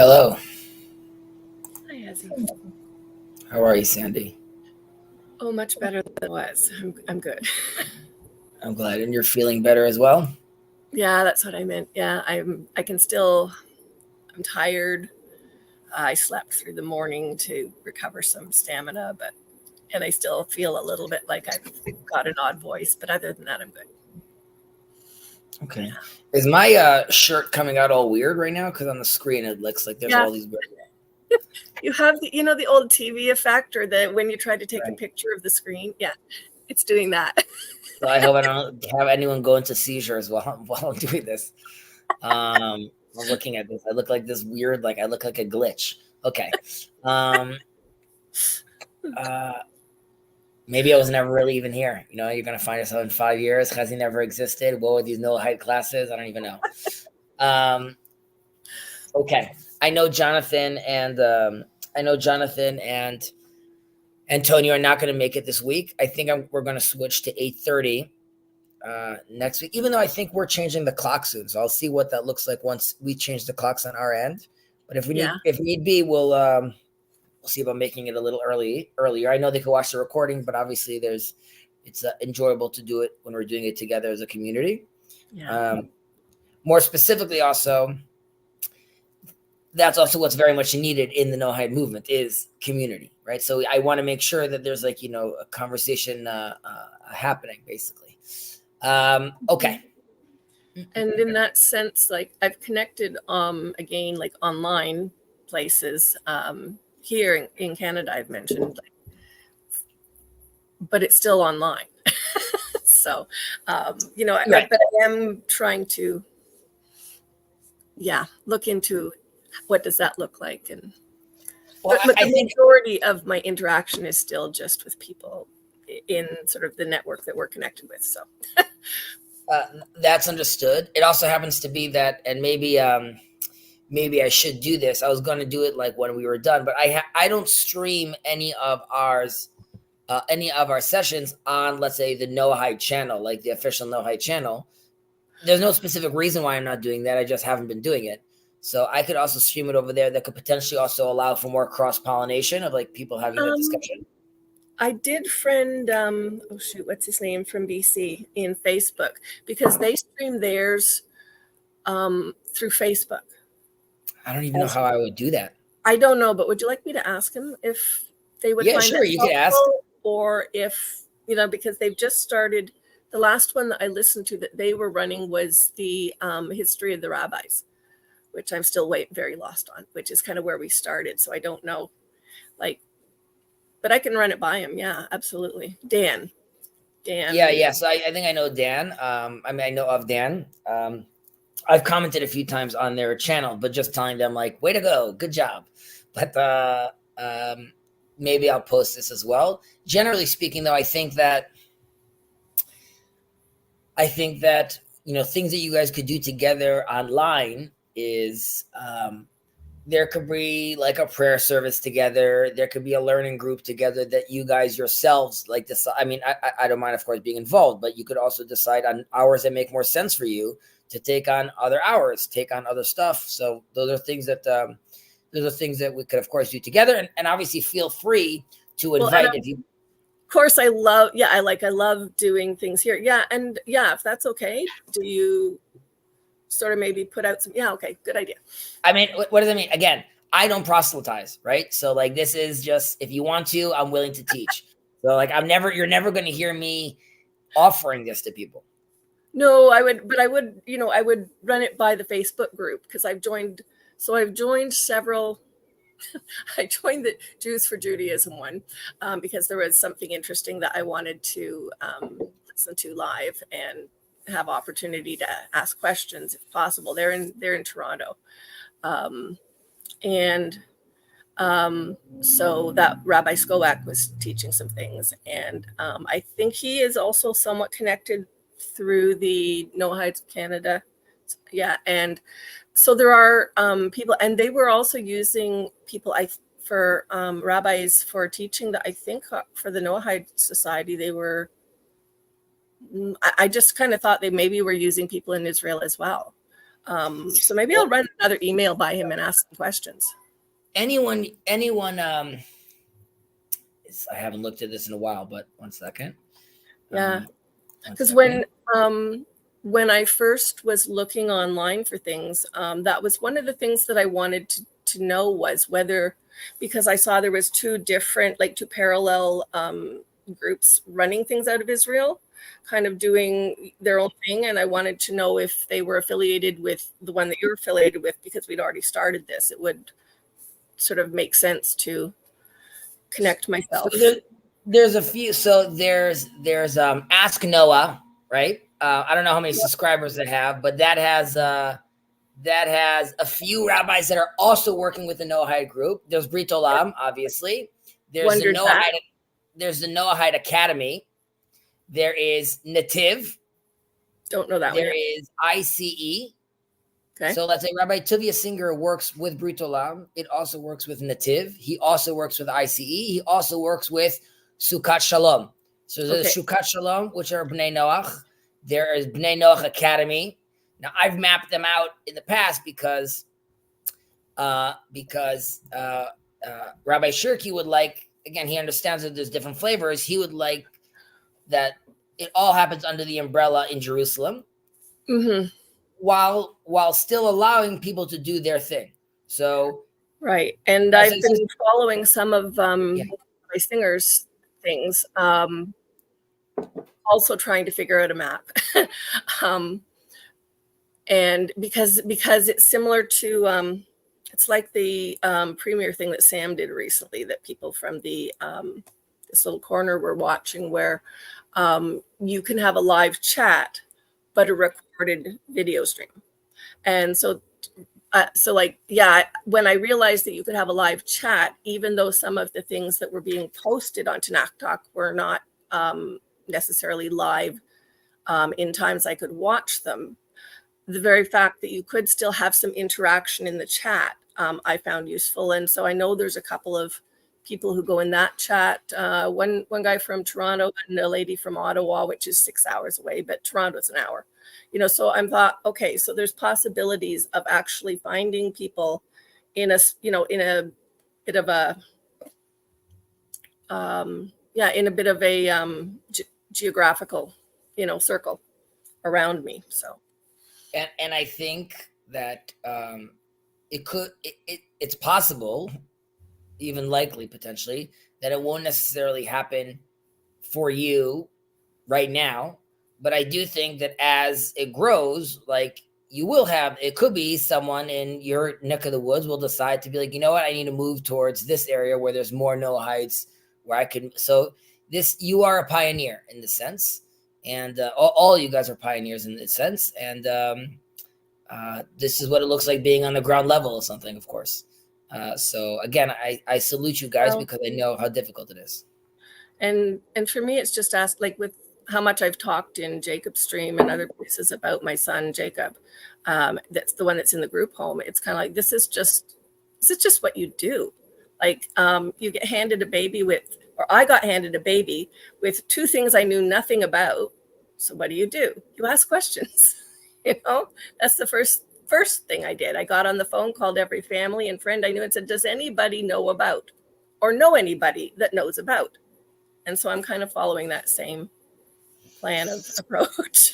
Hello. Hi, Ezzy. How are you, Sandy? Oh, much better than it was. I'm good. I'm glad. And you're feeling better as well? Yeah, that's what I meant. Yeah, I can still, I'm tired. I slept through the morning to recover some stamina, and I still feel a little bit like I've got an odd voice, but other than that, I'm good. Okay. Is my shirt coming out all weird right now? Because on the screen it looks like there's Yeah, all these weird. you have the old TV effect or the when you try to take a Right. picture of the screen. Yeah, it's doing that. So I hope I don't have anyone go into seizures while I'm doing this. I'm looking at this. I look like this weird, like I look like a glitch. Okay. Um, uh, Maybe I was never really even here. You're gonna find yourself in 5 years. Has he never existed? What were these Noahide classes? I don't even know. Um, okay. I know Jonathan and Antonio are not going to make it this week. I think we're going to switch to 8:30 next week. Even though I think we're changing the clock soon, so I'll see what that looks like once we change the clocks on our end. But Yeah. if need be, we'll see about making it a little earlier. I know they could watch the recording, but obviously it's enjoyable to do it when we're doing it together as a community. Yeah. More specifically, also, that's also what's very much needed in the Noahide movement is community, right? So I want to make sure that there's a conversation happening, basically. Okay. And in that sense, like I've connected again, like online places here in Canada, I've mentioned, but it's still online. So, Right. but I am trying to, look into what does that look like. Well, But I the think majority of my interaction is still just with people in sort of the network that we're connected with. So that's understood. It also happens to be that, and maybe I should do this. I was going to do it like when we were done, but I don't stream any of our sessions on, let's say, the Noahide channel, like the official Noahide channel. There's no specific reason why I'm not doing that. I just haven't been doing it. So I could also stream it over there. That could potentially also allow for more cross-pollination of like people having that discussion. I did friend, what's his name from BC in Facebook because they stream theirs through Facebook. I don't even know how I would do that. I don't know, but would you like me to ask him if they would find sure, that you helpful? could ask. Or if, because they've just started, the last one that I listened to that they were running was the history of the rabbis, which I'm still very lost on, which is kind of where we started. So I don't know, but I can run it by him. Yeah, absolutely. Dan. Yeah. So I think I know Dan. I know of Dan. I've commented a few times on their channel, but just telling them like, way to go, good job. But maybe I'll post this as well. Generally speaking, though, I think that things that you guys could do together online is there could be like a prayer service together. There could be a learning group together that you guys yourselves like decide. I mean, I don't mind, of course, being involved, but you could also decide on hours that make more sense for you to take on other hours, take on other stuff. So those are things that we could, of course, do together. And obviously, feel free to invite if you. Of course, I love doing things here. Yeah, and if that's okay, do you sort of maybe put out some? Yeah, okay, good idea. I mean, what does that mean? Again, I don't proselytize, right? So like, this is just, if you want to, I'm willing to teach. So like, you're never going to hear me offering this to people. No, I would run it by the Facebook group because I've joined several. I joined the Jews for Judaism one because there was something interesting that I wanted to listen to live and have opportunity to ask questions if possible. They're in Toronto, so that Rabbi Skowak was teaching some things, and I think he is also somewhat connected through the Noahide Canada. Yeah, and so there are people, and they were also using people for rabbis for teaching that I think for the Noahide Society they were. I just kind of thought they maybe were using people in Israel as well. So maybe I'll run another email by him and ask some questions. Anyone, I haven't looked at this in a while, but one second. Yeah. Because when I first was looking online for things, that was one of the things that I wanted to know was whether, because I saw there was two parallel groups running things out of Israel, kind of doing their own thing. And I wanted to know if they were affiliated with the one that you're affiliated with, because we'd already started this. It would sort of make sense to connect myself. So there's a few. So there's Ask Noah, right? I don't know how many subscribers they have, but that has a few rabbis that are also working with the Noahide group. There's Brit, obviously. There's the Noahide Academy. There is Nativ. Don't know that one. There is ICE. Okay. So let's say Rabbi Tuvia Singer works with Brit Olam. It also works with Nativ. He also works with ICE. He also works with Sukkot Shalom. So there's Sukkot Shalom, which are Bnei Noach. There is Bnei Noach Academy. Now I've mapped them out in the past because Rabbi Shirky would like, again, he understands that there's different flavors. He would like that it all happens under the umbrella in Jerusalem. Mm-hmm. While still allowing people to do their thing. So right. And I've been following some of my singers' things, also trying to figure out a map. And because it's similar to it's like the premiere thing that Sam did recently, that people from the this little corner were watching, where you can have a live chat but a recorded video stream. And so when I realized that you could have a live chat, even though some of the things that were being posted on Tanakh Talk were not necessarily live in times I could watch them, the very fact that you could still have some interaction in the chat, I found useful. And so I know there's a couple of people who go in that chat. One guy from Toronto and a lady from Ottawa, which is 6 hours away, but Toronto's an hour. So I thought, okay, so there's possibilities of actually finding people in a bit of a geographical, circle around me. So, and I think that it's possible, even likely potentially, that it won't necessarily happen for you right now. But I do think that as it grows, like, you will have, it could be someone in your neck of the woods will decide to be like, you know what, I need to move towards this area where there's more Noahides, where I can. So you are a pioneer in the sense, and all you guys are pioneers in this sense. And this is what it looks like being on the ground level or something, of course. So again, I salute you guys, because I know how difficult it is. And for me, it's just asked, like, with how much I've talked in Jacob's stream and other places about my son, Jacob. That's the one that's in the group home. It's kind of like, this is just what you do. Like, you get handed a baby I got handed a baby with two things I knew nothing about. So what do? You ask questions, that's the first thing I did. I got on the phone, called every family and friend I knew and said, does anybody know about, or know anybody that knows about? And so I'm kind of following that same plan of approach.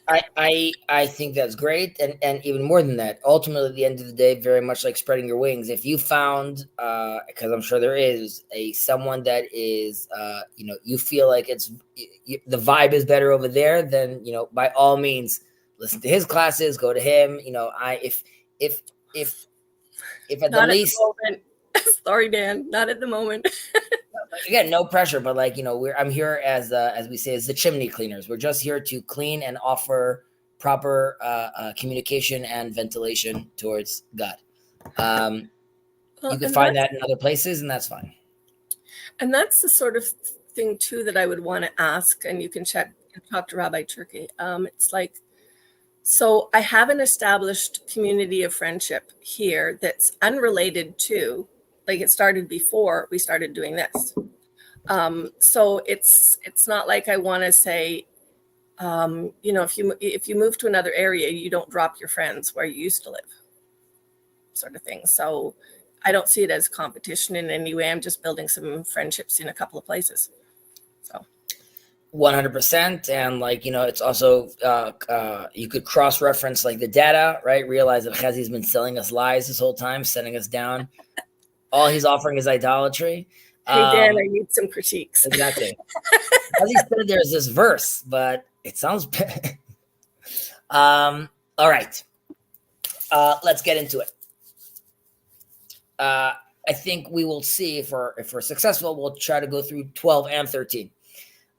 I think that's great. And even more than that, ultimately, at the end of the day, very much like spreading your wings. If you found, because I'm sure there is someone that is, you feel like the vibe is better over there, then, by all means, listen to his classes, go to him. If at the least, sorry, Dan, not at the moment. Again, no pressure, but I'm here as we say, as the chimney cleaners. We're just here to clean and offer proper communication and ventilation towards God. You can find that in other places, and that's fine. And that's the sort of thing too that I would want to ask, and you can check and talk to Rabbi Turkey. It's like, so I have an established community of friendship here that's unrelated to, like, it started before we started doing this. So it's not like I want to say, if you move to another area, you don't drop your friends where you used to live, sort of thing. So I don't see it as competition in any way. I'm just building some friendships in a couple of places. So 100%. And it's also you could cross-reference the data, right? Realize that Chazi's been selling us lies this whole time, setting us down. All he's offering is idolatry. Hey Dan, I need some critiques. Exactly. As he said, there's this verse, but it sounds all right. Let's get into it. I think we will see if we're successful. We'll try to go through 12 and 13.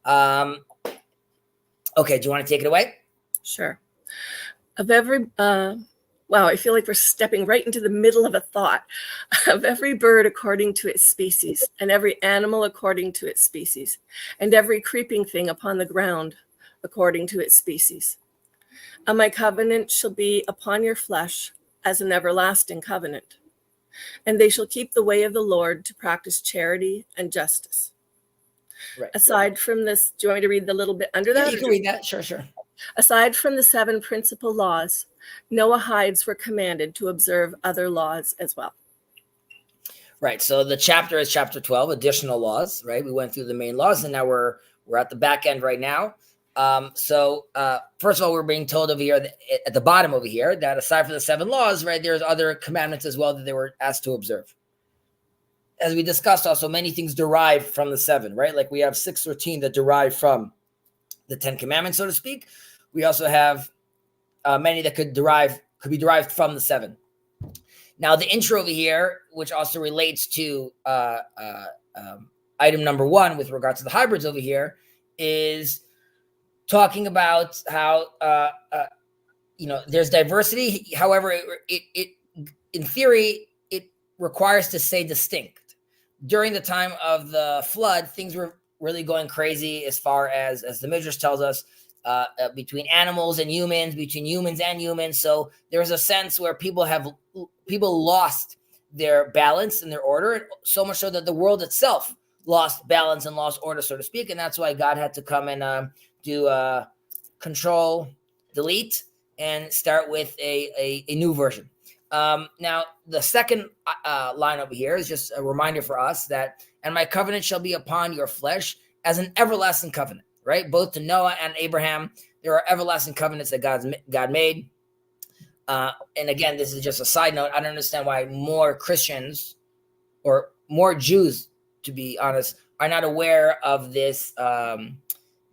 Okay, do you want to take it away? Sure. Wow, I feel like we're stepping right into the middle of a thought. Of every bird according to its species, and every animal according to its species, and every creeping thing upon the ground according to its species. And my covenant shall be upon your flesh as an everlasting covenant. And they shall keep the way of the Lord to practice charity and justice. Right. Aside from this, do you want me to read the little bit under that? Yeah, you can read that. Sure. Aside from the 7 principal laws, Noahides were commanded to observe other laws as well. Right. So the chapter is chapter 12, additional laws, right? We went through the main laws, and now we're at the back end right now. So first of all, we're being told over here at the bottom over here that aside from the 7 laws, right, there's other commandments as well that they were asked to observe. As we discussed, also many things derive from the 7, right? Like we have 613 that derive from the 10 commandments, so to speak. We also have many that could be derived from the 7. Now, the intro over here, which also relates to item number 1 with regard to the hybrids over here, is talking about how there's diversity. However, it in theory it requires to stay distinct. During the time of the flood, things were really going crazy as far as the Midrash tells us, between animals and humans, between humans and humans. So there's a sense where people lost their balance and their order, so much so that the world itself lost balance and lost order, so to speak. And that's why God had to come and do control, delete, and start with a new version. Now, the second line over here is just a reminder for us that, and my covenant shall be upon your flesh as an everlasting covenant, right? Both to Noah and Abraham, there are everlasting covenants that God made. And again, this is just a side note. I don't understand why more Christians or more Jews, to be honest, are not aware of this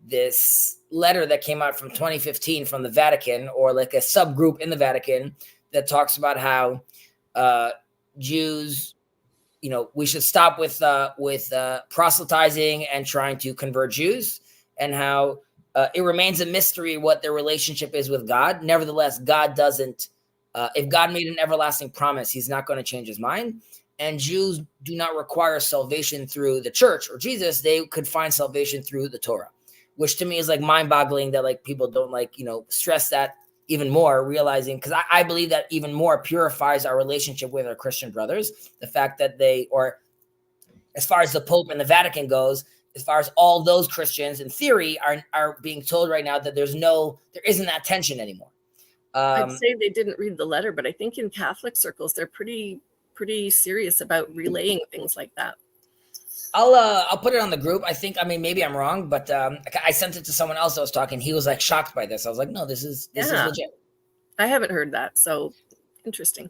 this letter that came out from 2015 from the Vatican, or like a subgroup in the Vatican that talks about how Jews, we should stop with proselytizing and trying to convert Jews, and how it remains a mystery what their relationship is with God. Nevertheless, God doesn't, if God made an everlasting promise, he's not going to change his mind. And Jews do not require salvation through the church or Jesus. They could find salvation through the Torah, which to me is mind-boggling that people don't stress that even more, realizing, because I believe that even more purifies our relationship with our Christian brothers. The fact that or as far as the Pope and the Vatican goes, as far as all those Christians in theory are being told right now that there isn't that tension anymore. I'd say they didn't read the letter, but I think in Catholic circles, they're pretty serious about relaying things like that. I'll put it on the group. Maybe I'm wrong, but I sent it to someone else that was talking. He was shocked by this. I was like, no, this is legit. I haven't heard that. So interesting.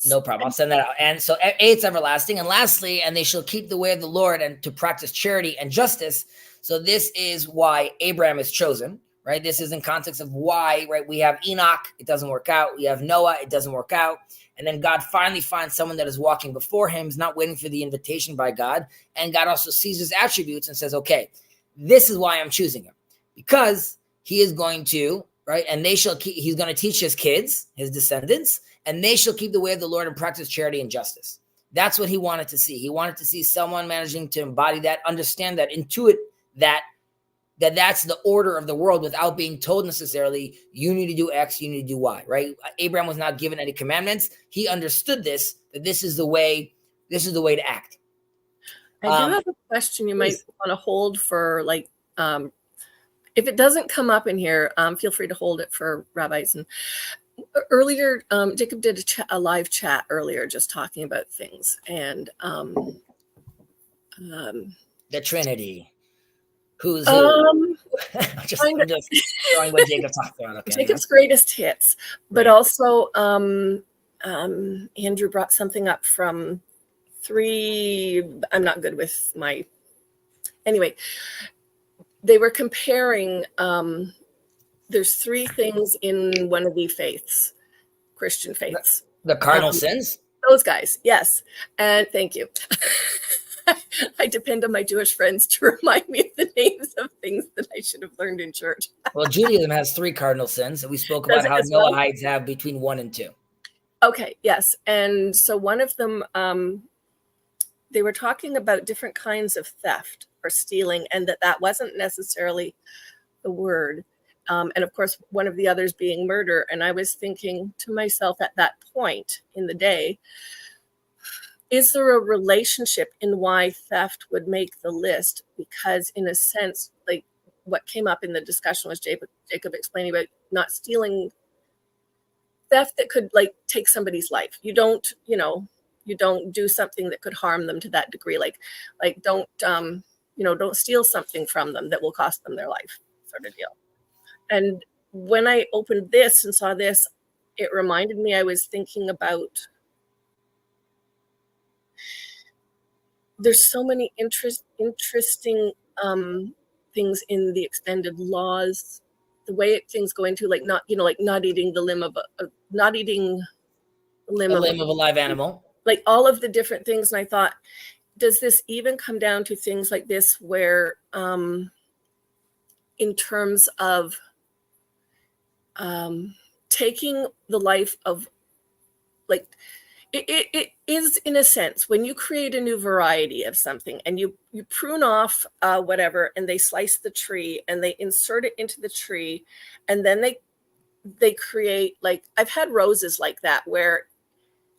No problem. I'll send that out. And so it's everlasting. And lastly, and they shall keep the way of the Lord and to practice charity and justice. So this is why Abraham is chosen, right? This is in context of why, right? We have Enoch. It doesn't work out. We have Noah. It doesn't work out. And then God finally finds someone that is walking before him, is not waiting for the invitation by God. And God also sees his attributes and says, okay, this is why I'm choosing him, because he is going to, right? And he's going to teach his kids, his descendants, and they shall keep the way of the Lord and practice charity and justice. That's what he wanted to see. He wanted to see someone managing to embody that, understand that, intuit that's the order of the world without being told necessarily, you need to do X, you need to do Y, right? Abraham was not given any commandments. He understood that this is the way to act. I do have a question you might want to hold for if it doesn't come up in here, feel free to hold it for rabbis. And earlier, Jacob did a live chat earlier, just talking about things, and the Trinity. Who's who? I'm just throwing what Jacob talked about. Okay, Jacob's greatest hits, but also Andrew brought something up from 3. I'm not good with my. Anyway, they were comparing. There's 3 things in one of the faiths, Christian faiths. The cardinal sins. Those guys, yes, and thank you. I depend on my Jewish friends to remind me of the names of things that I should have learned in church. Well, Judaism has 3 cardinal sins, and we spoke about how Noahides have between 1 and 2. Okay, yes. And so one of them, they were talking about different kinds of theft or stealing, and that wasn't necessarily the word. And of course, one of the others being murder. And I was thinking to myself at that point in the day, is there a relationship in why theft would make the list? Because in a sense, like what came up in the discussion was Jacob explaining about not stealing, theft that could like take somebody's life. You don't do something that could harm them to that degree. Like don't steal something from them that will cost them their life, sort of deal. And when I opened this and saw this, it reminded me, I was thinking about, there's so many interesting things in the extended laws, the way things go into like not eating the limb of a live animal, like all of the different things. And I thought, does this even come down to things like this where in terms of taking the life of, like, it is in a sense when you create a new variety of something and you prune off whatever, and they slice the tree and they insert it into the tree, and then they create, like, I've had roses like that where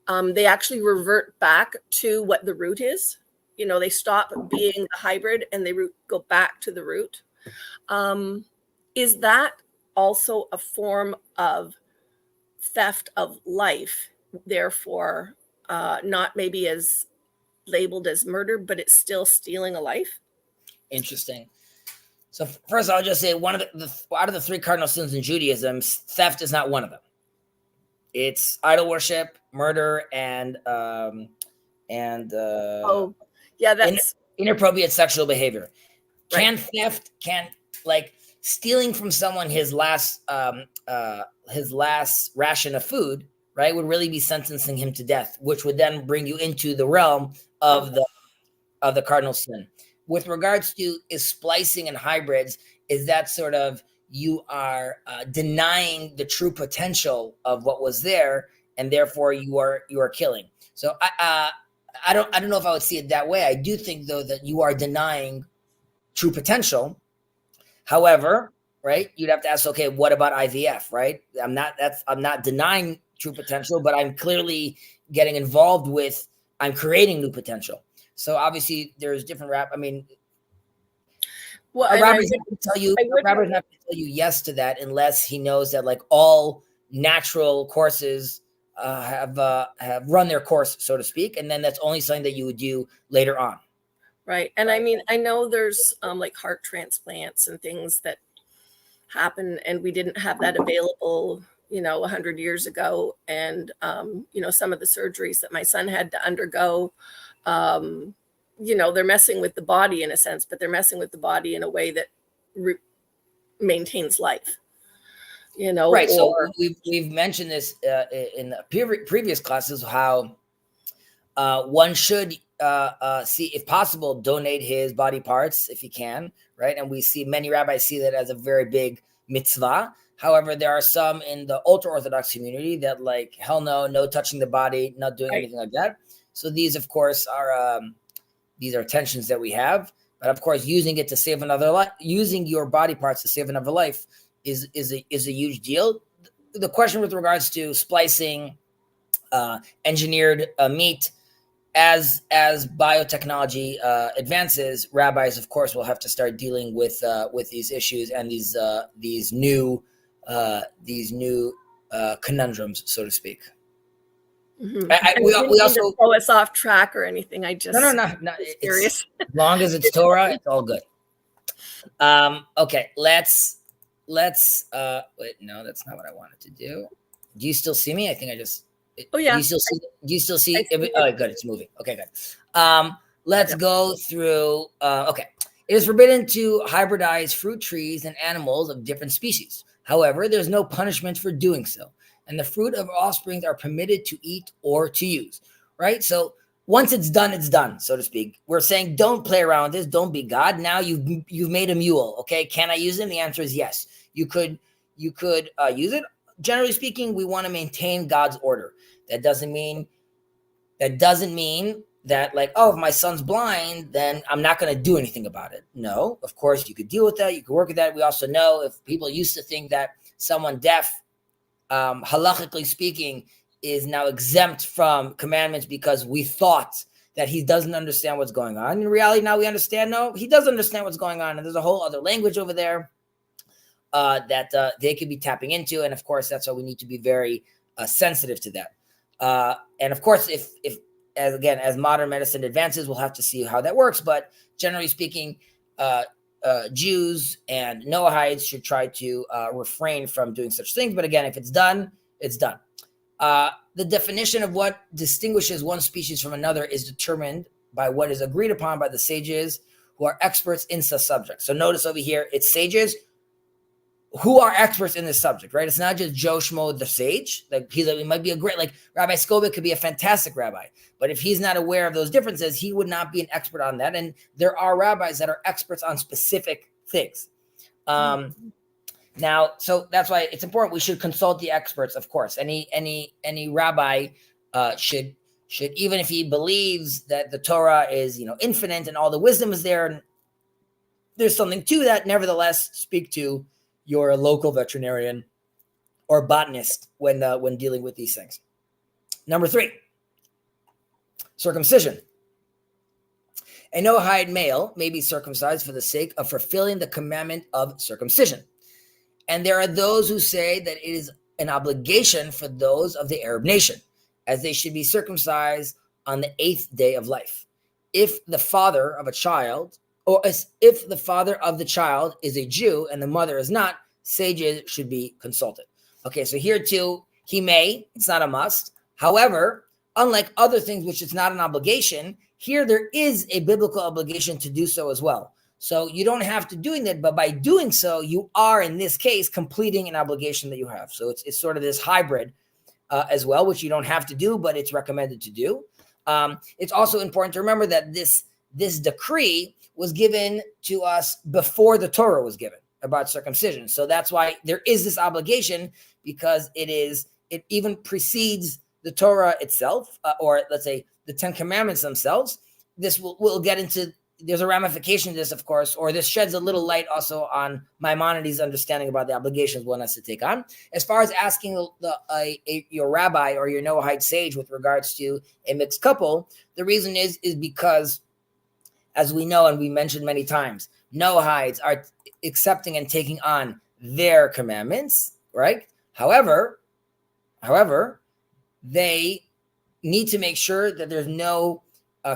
they actually revert back to what the root is. They stop being the hybrid and they go back to the root. Is that also a form of theft of life, therefore not maybe as labeled as murder, but it's still stealing a life? Interesting. So first, I'll just say out of the 3 cardinal sins in Judaism, theft is not one of them. It's idol worship, murder, and that's inappropriate sexual behavior. Right. Can like stealing from someone his last ration of food, right, would really be sentencing him to death, which would then bring you into the realm of the cardinal sin. With regards to is splicing and hybrids, is that sort of you are denying the true potential of what was there, and therefore you are killing. So I don't know if I would see it that way. I do think though that you are denying true potential. However, right, you'd have to ask, okay, what about IVF, right? I'm not denying true potential, but I'm clearly getting involved with, I'm creating new potential. So obviously there's different a rabbi's not going to tell you yes to that unless he knows that like all natural courses have run their course, so to speak, and then that's only something that you would do later on. Right. And I mean, I know there's like heart transplants and things that happen, and we didn't have that available, 100 years ago. And, some of the surgeries that my son had to undergo, they're messing with the body in a sense, but they're messing with the body in a way that maintains life. Right. So we've mentioned this in the previous classes, how one should see, if possible, donate his body parts if he can, right? And we see many rabbis see that as a very big mitzvah. However, there are some in the ultra-Orthodox community that like, hell no touching the body, not doing anything like that. So these, of course, are tensions that we have. But of course, using it to save another life, using your body parts to save another life is a huge deal. The question with regards to splicing engineered meat, as biotechnology advances, rabbis, of course, will have to start dealing with these issues and these new conundrums, so to speak. Mm-hmm. We also to throw us off track or anything. I just no. was curious. As long as it's Torah, it's all good. Okay, let's wait. No, that's not what I wanted to do. Do you still see me? I think I just. Oh yeah. Do you still see? see Oh, good. It's moving. Okay, good. Let's go through. Okay. It is forbidden to hybridize fruit trees and animals of different species. However, there's no punishment for doing so, and the fruit of offspring are permitted to eat or to use. Right. So once it's done, so to speak. We're saying don't play around with this. Don't be God. Now you've made a mule. Okay. Can I use it? The answer is yes. You could use it. Generally speaking, we want to maintain God's order. That doesn't mean that like, oh, if my son's blind, then I'm not going to do anything about it. No, of course you could deal with that. You could work with that. We also know if people used to think that someone deaf, halachically speaking, is now exempt from commandments because we thought that he doesn't understand what's going on. In reality, now we understand, no, he does understand what's going on. And there's a whole other language over there that they could be tapping into. And of course, that's why we need to be very sensitive to that. And of course, if as modern medicine advances, we'll have to see how that works. But generally speaking, Jews and Noahides should try to refrain from doing such things. But again, if it's done, it's done. The definition of what distinguishes one species from another is determined by what is agreed upon by the sages who are experts in such subjects. So notice over here, it's sages who are experts in this subject, right? It's not just Joe Schmo, the sage. Like he might be a great, like Rabbi Skobik could be a fantastic rabbi, but if he's not aware of those differences, he would not be an expert on that. And there are rabbis that are experts on specific things. Now, so that's why it's important. We should consult the experts, of course. Any rabbi should, even if he believes that the Torah is, infinite and all the wisdom is there, and there's something to that, nevertheless, speak to your local veterinarian or botanist when dealing with these things. Number 3, circumcision. A Noahide male may be circumcised for the sake of fulfilling the commandment of circumcision. And there are those who say that it is an obligation for those of the Arab nation, as they should be circumcised on the 8th day of life. If the father of a child, or if the father of the child is a Jew and the mother is not, sages should be consulted. Okay, so here too, he may, it's not a must. However, unlike other things, which is not an obligation, here there is a biblical obligation to do so as well. So you don't have to doing that, but by doing so, you are, in this case, completing an obligation that you have. So it's sort of this hybrid as well, which you don't have to do, but it's recommended to do. It's also important to remember that this decree was given to us before the Torah was given about circumcision. So that's why there is this obligation, because it even precedes the Torah itself, or let's say the 10 Commandments themselves. This we'll get into. There's a ramification to this, of course, or this sheds a little light also on Maimonides' understanding about the obligations one has to take on. As far as asking your rabbi or your Noahide sage with regards to a mixed couple, the reason is because, as we know and we mentioned many times, Noahides are accepting and taking on their commandments, right? However, they need to make sure that there's no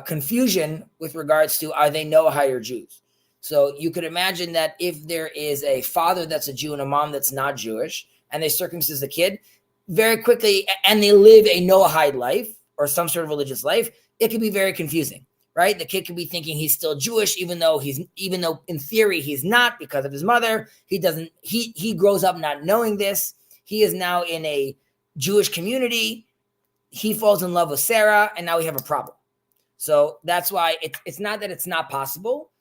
confusion with regards to, are they Noahide or Jews? So you could imagine that if there is a father that's a Jew and a mom that's not Jewish, and they circumcise the kid very quickly, and they live a Noahide life or some sort of religious life, it could be very confusing, right? The kid could be thinking he's still Jewish, even though in theory he's not, because of his mother. He grows up not knowing this. He is now in a Jewish community. He falls in love with Sarah, and now we have a problem. So that's why it's not that it's not possible.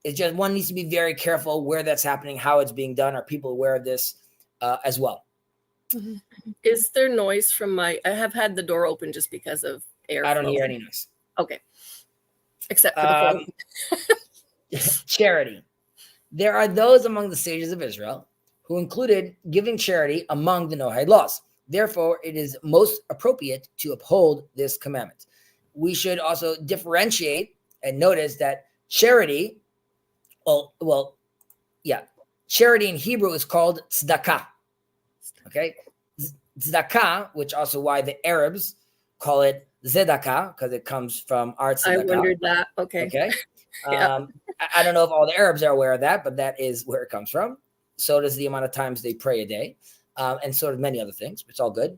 It's just one needs to be very careful where that's happening, how it's being done. Are people aware of this as well? Mm-hmm. Is there noise from I have had the door open just because of air. I don't hear any noise. Okay. Except for the phone. Charity. There are those among the sages of Israel who included giving charity among the Noahide laws. Therefore, it is most appropriate to uphold this commandment. we should also differentiate and notice that charity, charity in Hebrew is called tzedakah. Okay, tzedakah, which also why the Arabs call it zedakah, because it comes from our tzedakah. I wondered that. Okay. Yeah. I don't know if all the Arabs are aware of that, but that is where it comes from. So does the amount of times they pray a day, and so do many other things. It's all good.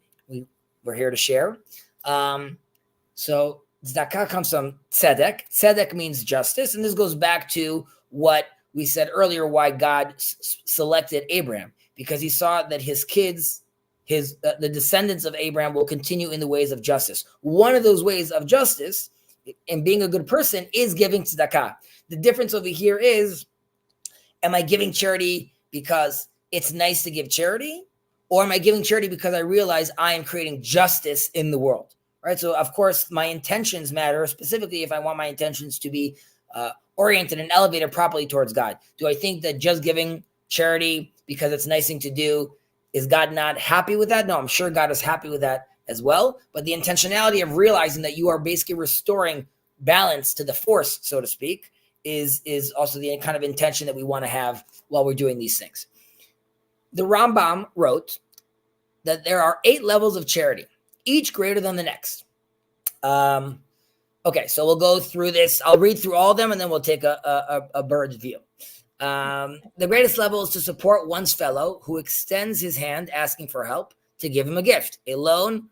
We're here to share. So tzedakah comes from tzedek. Tzedek means justice, and this goes back to what we said earlier, why God selected Abraham, because he saw that his kids, the descendants of Abraham will continue in the ways of justice. One of those ways of justice and being a good person is giving tzedakah. The difference over here is, am I giving charity because it's nice to give charity, or am I giving charity because I realize I am creating justice in the world? Right. So of course my intentions matter, specifically if I want my intentions to be oriented and elevated properly towards God. Do I think that just giving charity because it's a nice thing to do, is God not happy with that? No, I'm sure God is happy with that as well. But the intentionality of realizing that you are basically restoring balance to the force, so to speak, is also the kind of intention that we want to have while we're doing these things. The Rambam wrote that there are 8 levels of charity, each greater than the next. Okay, so we'll go through this. I'll read through all of them, and then we'll take a bird's view. The greatest level is to support one's fellow who extends his hand asking for help, to give him a gift, a loan,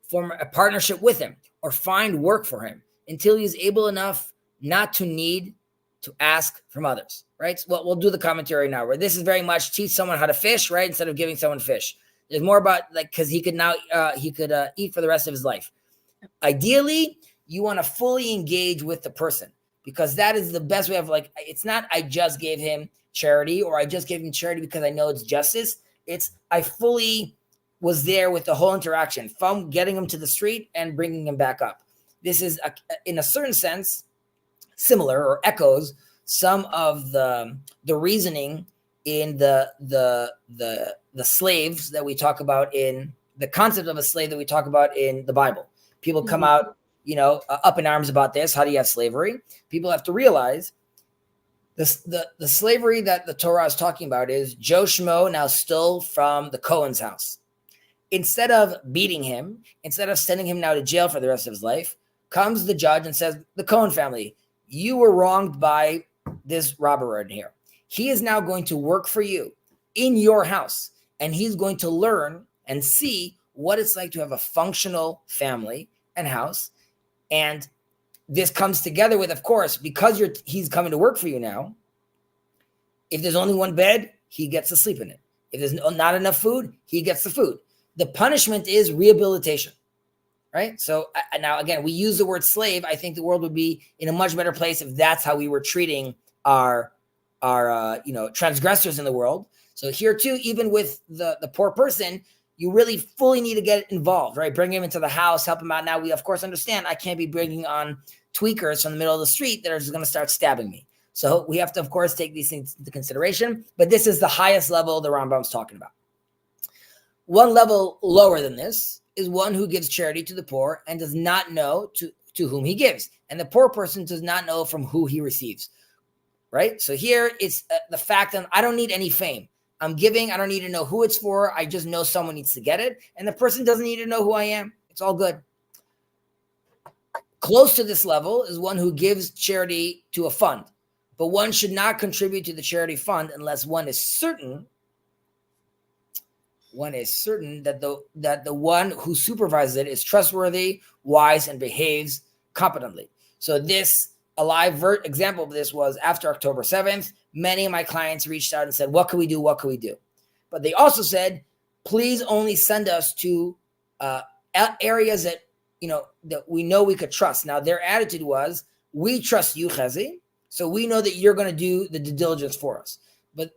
form a partnership with him, or find work for him until he is able enough not to need to ask from others, right? So we'll do the commentary now, where this is very much teach someone how to fish, right? Instead of giving someone fish. There's more about because he could now eat for the rest of his life. Ideally, you want to fully engage with the person, because that is the best way of it's not I just gave him charity, or I just gave him charity because I know it's justice. It's I fully was there with the whole interaction, from getting him to the street and bringing him back up. This is, in a certain sense, similar or echoes some of the reasoning in the slaves that we talk about, in the concept of a slave that we talk about in the Bible. People come out, up in arms about this. How do you have slavery? People have to realize the slavery that the Torah is talking about is Joe Schmo now stole from the Cohen's house. Instead of beating him, instead of sending him now to jail for the rest of his life, comes the judge and says, the Cohen family, you were wronged by this robber in here. He is now going to work for you in your house, and he's going to learn and see what it's like to have a functional family and house. And this comes together with, of course, because he's coming to work for you now. If there's only one bed, he gets to sleep in it. If there's not enough food, he gets the food. The punishment is rehabilitation, right? So now, again, we use the word slave. I think the world would be in a much better place if that's how we were treating our transgressors in the world. So here too, even with the poor person, you really fully need to get involved, right? Bring him into the house, help him out. Now, we, of course, understand I can't be bringing on tweakers from the middle of the street that are just going to start stabbing me. So we have to, of course, take these things into consideration. But this is the highest level the Rambam's talking about. One level lower than this is one who gives charity to the poor and does not know to whom he gives. And the poor person does not know from who he receives, right? So here it's the fact that I don't need any fame. I'm giving. I don't need to know who it's for. I just know someone needs to get it. And the person doesn't need to know who I am. It's all good. Close to this level is one who gives charity to a fund. But one should not contribute to the charity fund unless one is certain that the one who supervises it is trustworthy, wise, and behaves competently. So a live example of this was after October 7th, many of my clients reached out and said, what can we do? What can we do? But they also said, please only send us to areas that, that we know we could trust. Now, their attitude was, we trust you, Chezi, so we know that you're going to do the due diligence for us. But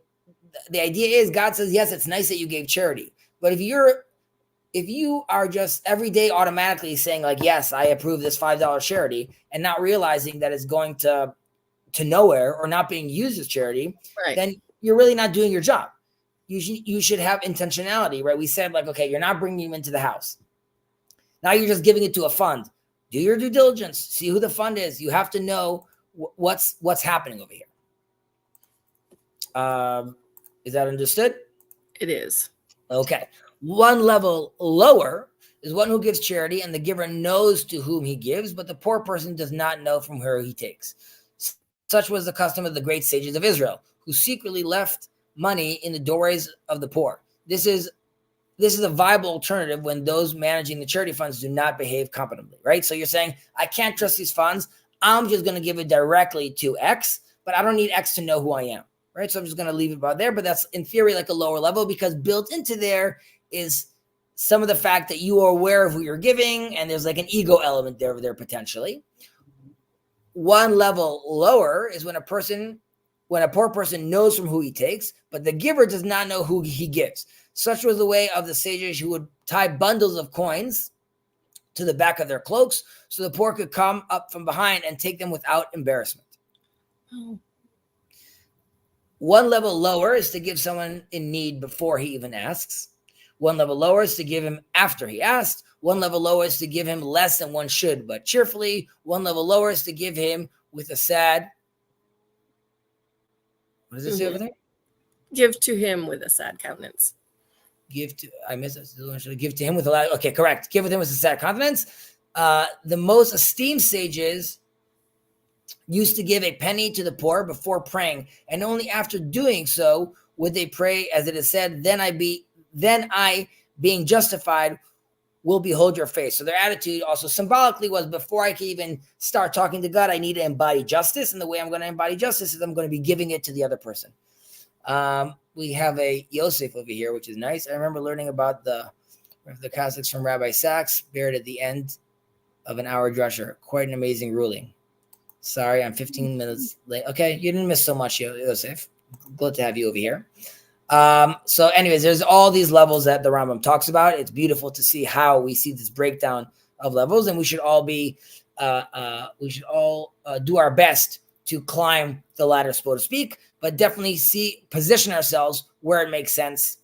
the idea is, God says, yes, it's nice that you gave charity. But if you are just every day automatically saying like, yes, I approve this $5 charity, and not realizing that it's going to nowhere or not being used as charity, right, then you're really not doing your job. You should have intentionality, right? We said like, okay, you're not bringing him into the house. Now you're just giving it to a fund. Do your due diligence. See who the fund is. You have to know what's happening over here. Is that understood? It is. Okay. One level lower is one who gives charity, and the giver knows to whom he gives, but the poor person does not know from where he takes. Such was the custom of the great sages of Israel, who secretly left money in the doorways of the poor. This is a viable alternative when those managing the charity funds do not behave competently, right? So you're saying, I can't trust these funds. I'm just going to give it directly to X, but I don't need X to know who I am, right? So I'm just going to leave it about there. But that's in theory like a lower level, because built into there is some of the fact that you are aware of who you're giving, and there's like an ego element there potentially. One level lower is when a poor person knows from who he takes, but the giver does not know who he gives. Such was the way of the sages who would tie bundles of coins to the back of their cloaks so the poor could come up from behind and take them without embarrassment. Oh. One level lower is to give someone in need before he even asks. One level lower is to give him after he asked. One level lower is to give him less than one should, but cheerfully. One level lower is to give him with a sad. What does it say over there? Give to him with a sad countenance. Give to him with a lot. Okay, correct. Give with him with a sad countenance. The most esteemed sages used to give a penny to the poor before praying, and only after doing so would they pray, as it is said, then I, being justified, will behold your face. So their attitude also symbolically was, before I can even start talking to God, I need to embody justice. And the way I'm going to embody justice is I'm going to be giving it to the other person. We have a Yosef over here, which is nice. I remember learning about the Catholics from Rabbi Sachs, buried at the end of an hour drusher. Quite an amazing ruling. Sorry, I'm 15 minutes late. Okay, you didn't miss so much, Yosef. Glad to have you over here. So anyways, there's all these levels that the Rambam talks about. It's beautiful to see how we see this breakdown of levels, and we should all do our best to climb the ladder, so to speak, but definitely position ourselves where it makes sense.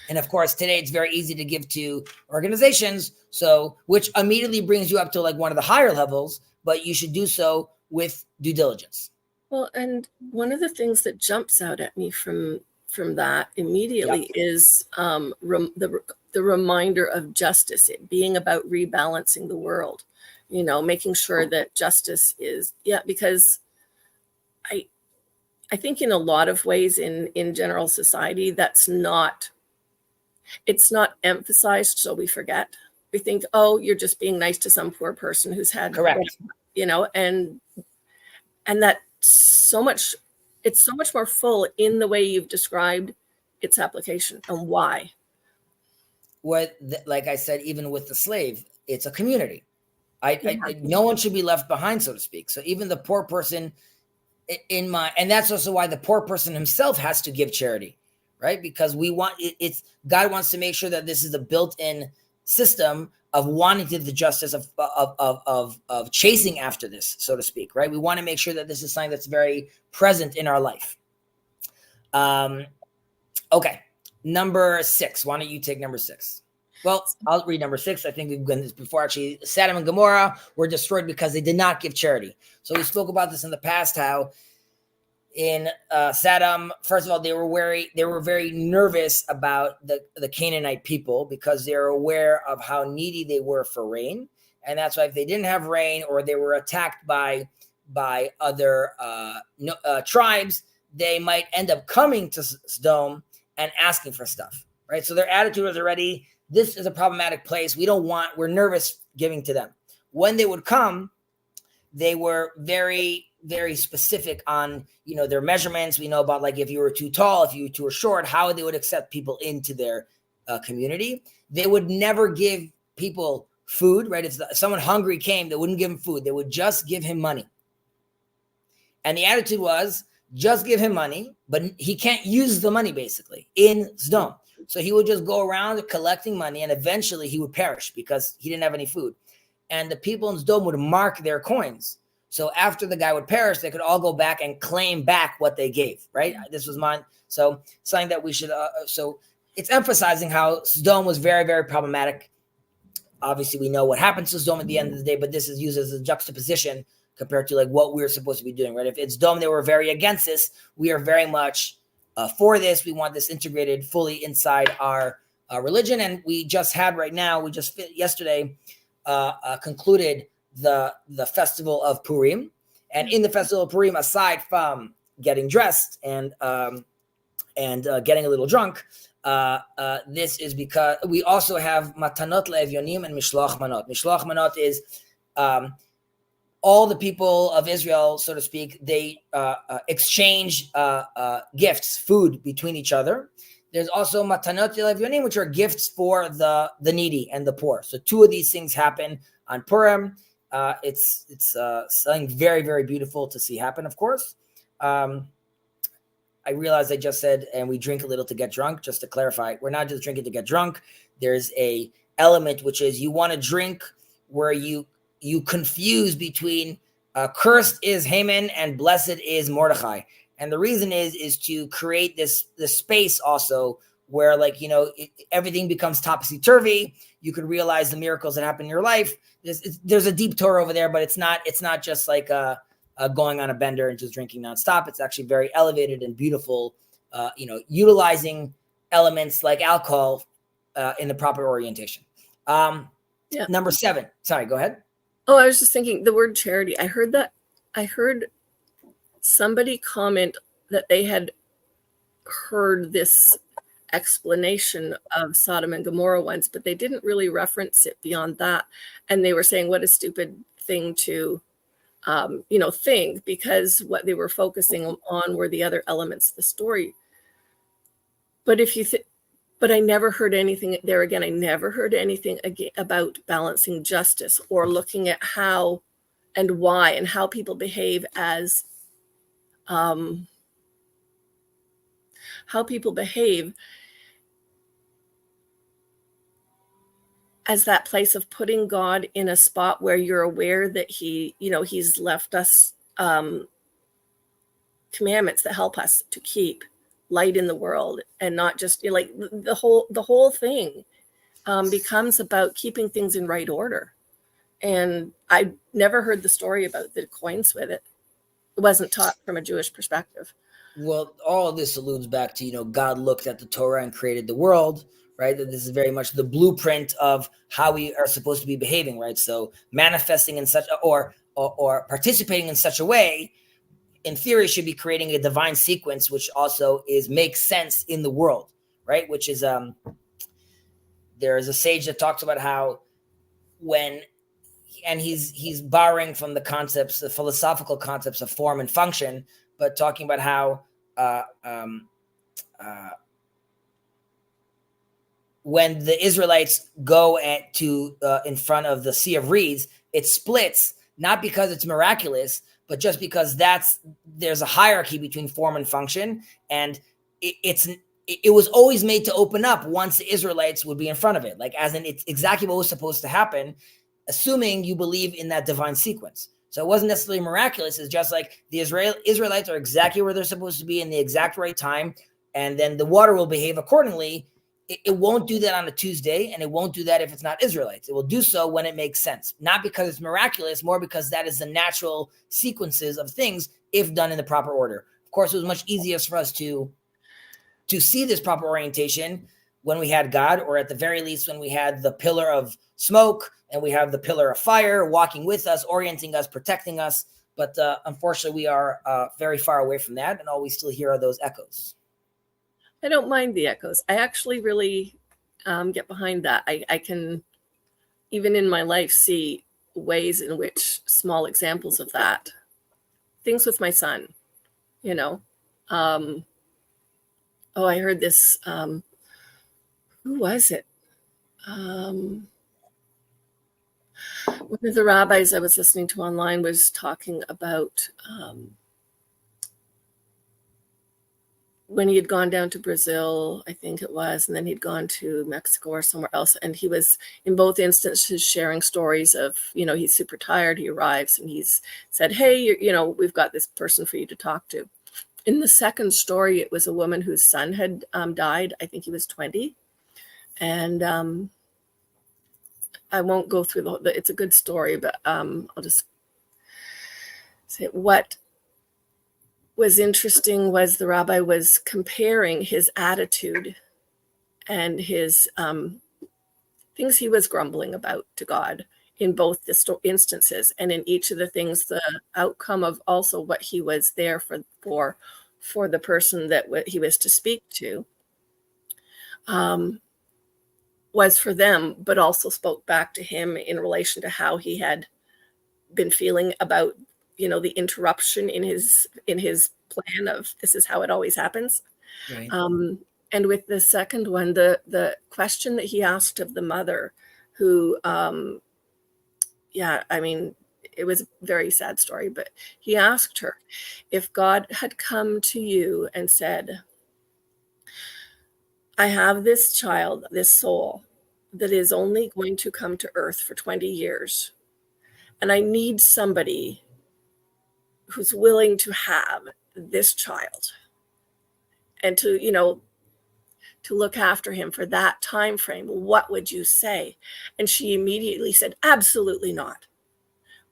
And of course, today it's very easy to give to organizations, which immediately brings you up to like one of the higher levels, but you should do so with due diligence. Well, and one of the things that jumps out at me from that immediately is the reminder of justice, it being about rebalancing the world, making sure that justice is, because I think in a lot of ways in general society, it's not emphasized. So we forget, we think, oh, you're just being nice to some poor person who's had, correct, and that it's so much more full in the way you've described its application and why. Like I said, even with the slave, it's a community. No one should be left behind, so to speak. So even the poor person and that's also why the poor person himself has to give charity, right? Because God wants to make sure that this is a built-in system of wanting to the justice of chasing after this, so to speak, right? We want to make sure that this is something that's very present in our life. Okay, number 6. Why don't you take number 6? Well, I'll read number 6. I think we've done this before. Actually, Sodom and Gomorrah were destroyed because they did not give charity. So we spoke about this in the past, how in Sodom, first of all, they were very nervous about the Canaanite people because they were aware of how needy they were for rain. And that's why if they didn't have rain or they were attacked by other tribes, they might end up coming to Sodom and asking for stuff, right? So their attitude was already, this is a problematic place. We're nervous giving to them. When they would come, they were very, very specific on, their measurements. We know about, like, if you were too tall, if you were too short, how they would accept people into their community. They would never give people food, right? If someone hungry came, they wouldn't give him food. They would just give him money. And the attitude was, just give him money, but he can't use the money basically in Sodom. So he would just go around collecting money, and eventually he would perish because he didn't have any food. And the people in Sodom would mark their coins. So after the guy would perish, they could all go back and claim back what they gave, right? This was mine. So something that we should, so it's emphasizing how Sodom was very, very problematic. obviously we know what happens to Sodom at the end of the day, but this is used as a juxtaposition compared to like what we're supposed to be doing, right? If it's Sodom, they were very against this. We are very much for this. We want this integrated fully inside our religion. And we just had yesterday concluded the festival of Purim. And in the festival of Purim, aside from getting dressed and getting a little drunk, this is because we also have matanot le'evyonim and mishloach manot. Mishloach manot is all the people of Israel, so to speak, they exchange gifts, food between each other. There's also matanot le'evyonim, which are gifts for the needy and the poor. So two of these things happen on Purim. It's something very, very beautiful to see happen, of course. I realized I just said, and we drink a little to get drunk. Just to clarify, we're not just drinking to get drunk. There's a element, which is you want to drink where you confuse between cursed is Haman and blessed is Mordechai. And the reason is to create this space also where, like, everything becomes topsy-turvy. You could realize the miracles that happen in your life. There's a deep Torah over there, but it's not just like going on a bender and just drinking nonstop. It's actually very elevated and beautiful, utilizing elements like alcohol in the proper orientation. Number 7. Sorry, go ahead. Oh, I was just thinking the word charity. I heard somebody comment that they had heard this explanation of Sodom and Gomorrah once, but they didn't really reference it beyond that. And they were saying, what a stupid thing to think, because what they were focusing on were the other elements of the story. But but I never heard anything there again. I never heard anything about balancing justice or looking at how and why and how people behave as that place of putting God in a spot where you're aware that he's left us commandments that help us to keep light in the world, and not just like the whole thing becomes about keeping things in right order. And I never heard the story about the coins with it. It wasn't taught from a Jewish perspective. Well, all of this alludes back to, God looked at the Torah and created the world, right? That this is very much the blueprint of how we are supposed to be behaving, right? So manifesting in such or participating in such a way, in theory, should be creating a divine sequence, which also makes sense in the world, right? Which is there is a sage that talks about how he's borrowing from the philosophical concepts of form and function, but talking about how when the Israelites go in front of the Sea of Reeds, it splits, not because it's miraculous, but just because there's a hierarchy between form and function, and it was always made to open up once the Israelites would be in front of it, like as in it's exactly what was supposed to happen, assuming you believe in that divine sequence. So it wasn't necessarily miraculous. It's just like the Israelites are exactly where they're supposed to be in the exact right time, and then the water will behave accordingly. It won't do that on a Tuesday, and it won't do that if it's not Israelites. It will do so when it makes sense, not because it's miraculous, more because that is the natural sequences of things if done in the proper order. Of course, it was much easier for us to see this proper orientation when we had God, or at the very least when we had the pillar of smoke and we have the pillar of fire walking with us, orienting us, protecting us. But unfortunately, we are very far away from that, and all we still hear are those echoes. I don't mind the echoes. I actually really get behind that. I can, even in my life, see ways in which small examples of that. Things with my son, I heard this. Who was it? One of the rabbis I was listening to online was talking about when he had gone down to Brazil, I think it was, and then he'd gone to Mexico or somewhere else. And he was, in both instances, sharing stories of, he's super tired. He arrives and he's said, hey, we've got this person for you to talk to. In the second story, it was a woman whose son had died. I think he was 20. And I won't go through it's a good story, but I'll just say what was interesting was the rabbi was comparing his attitude and his things he was grumbling about to God in both the instances, and in each of the things, the outcome of also what he was there for the person that he was to speak to was for them, but also spoke back to him in relation to how he had been feeling about, the interruption in his plan of this is how it always happens. Right. And with the second one, the question that he asked of the mother, who, it was a very sad story, but he asked her if God had come to you and said, I have this child, this soul that is only going to come to earth for 20 years. And I need somebody who's willing to have this child and to look after him for that time frame. What would you say? And she immediately said, absolutely not,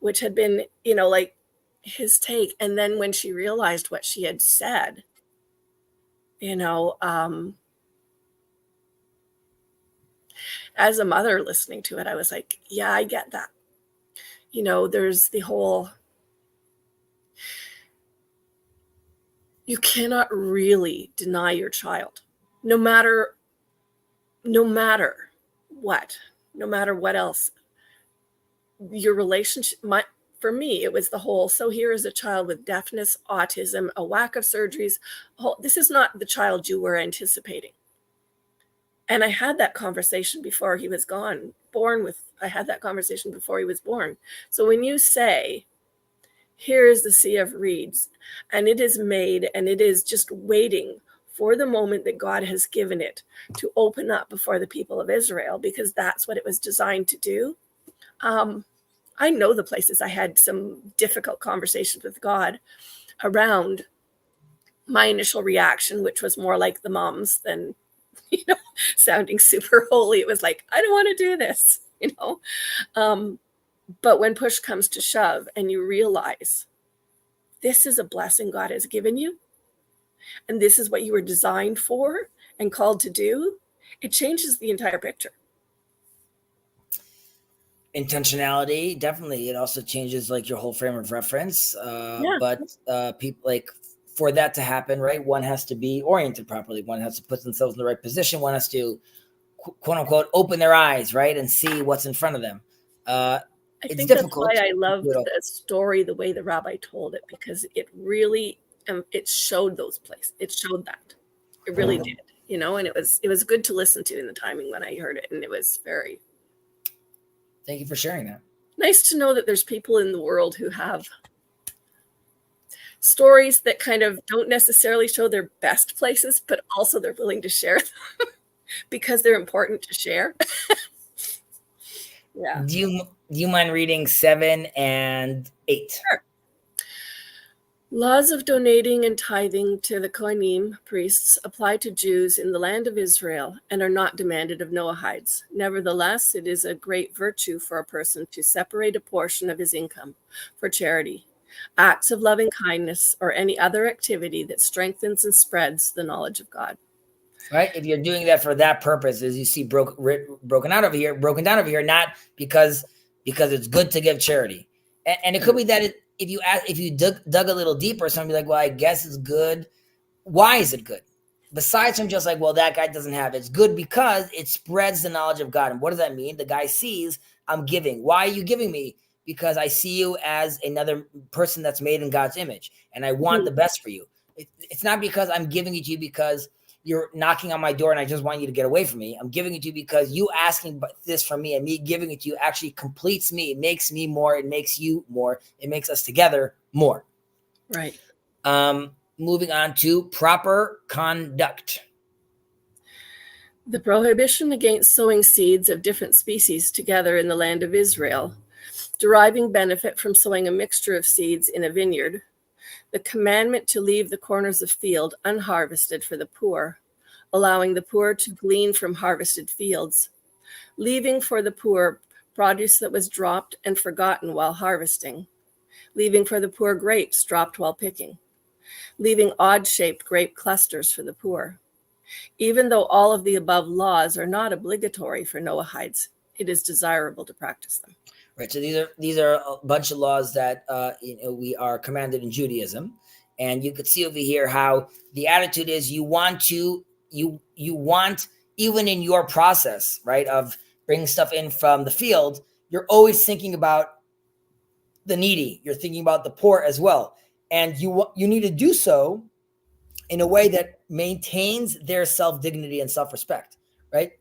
which had been, like his take. And then when she realized what she had said, as a mother listening to it, I was like, yeah, I get that. There's the whole, you cannot really deny your child, no matter what else. Your relationship, for me, it was the whole, so here is a child with deafness, autism, a whack of surgeries. This is not the child you were anticipating. And I had that conversation before he was I had that conversation before he was born. So when you say, here is the sea of reeds, and it is made, and it is just waiting for the moment that God has given it to open up before the people of Israel, because that's what it was designed to do. I know the places I had some difficult conversations with God around my initial reaction, which was more like the mom's than, sounding super holy. It was like, I don't want to do this, but when push comes to shove and you realize this is a blessing God has given you, and this is what you were designed for and called to do, it changes the entire picture. Intentionality, definitely. It also changes like your whole frame of reference. But people, like, for that to happen, right, one has to be oriented properly. One has to put themselves in the right position. One has to, quote unquote, open their eyes, right, and see what's in front of them. I think difficult. That's why I love the story, the way the rabbi told it, because it really, it showed those places. It showed that. It really did, and it was good to listen to in the timing when I heard it. And it was very. Thank you for sharing that. Nice to know that there's people in the world who have stories that kind of don't necessarily show their best places, but also they're willing to share them because they're important to share. Yeah. Do you mind reading 7 and 8? Sure. Laws of donating and tithing to the Kohanim priests apply to Jews in the land of Israel and are not demanded of Noahides. Nevertheless, it is a great virtue for a person to separate a portion of his income for charity, acts of loving kindness, or any other activity that strengthens and spreads the knowledge of God. Right? If you're doing that for that purpose, as you see broken down over here, not because it's good to give charity. And it could be that if you dug a little deeper, somebody like, well, I guess it's good. Why is it good? Besides from just like, well, that guy doesn't have it. It's good because it spreads the knowledge of God. And what does that mean? The guy sees I'm giving. Why are you giving me? Because I see you as another person that's made in God's image. And I want the best for you. It's not because I'm giving it to you because you're knocking on my door and I just want you to get away from me. I'm giving it to you because you asking this from me and me giving it to you actually completes me. It makes me more. It makes you more. It makes us together more. Right. Moving on to proper conduct. The prohibition against sowing seeds of different species together in the land of Israel, deriving benefit from sowing a mixture of seeds in a vineyard, the commandment to leave the corners of field unharvested for the poor, allowing the poor to glean from harvested fields, leaving for the poor produce that was dropped and forgotten while harvesting, leaving for the poor grapes dropped while picking, leaving odd-shaped grape clusters for the poor. Even though all of the above laws are not obligatory for Noahides, it is desirable to practice them. Right. So these are a bunch of laws that we are commanded in Judaism, and you could see over here how the attitude is you want even in your process, right, of bringing stuff in from the field, you're always thinking about the needy. You're thinking about the poor as well, and you need to do so in a way that maintains their self-dignity and self-respect, right?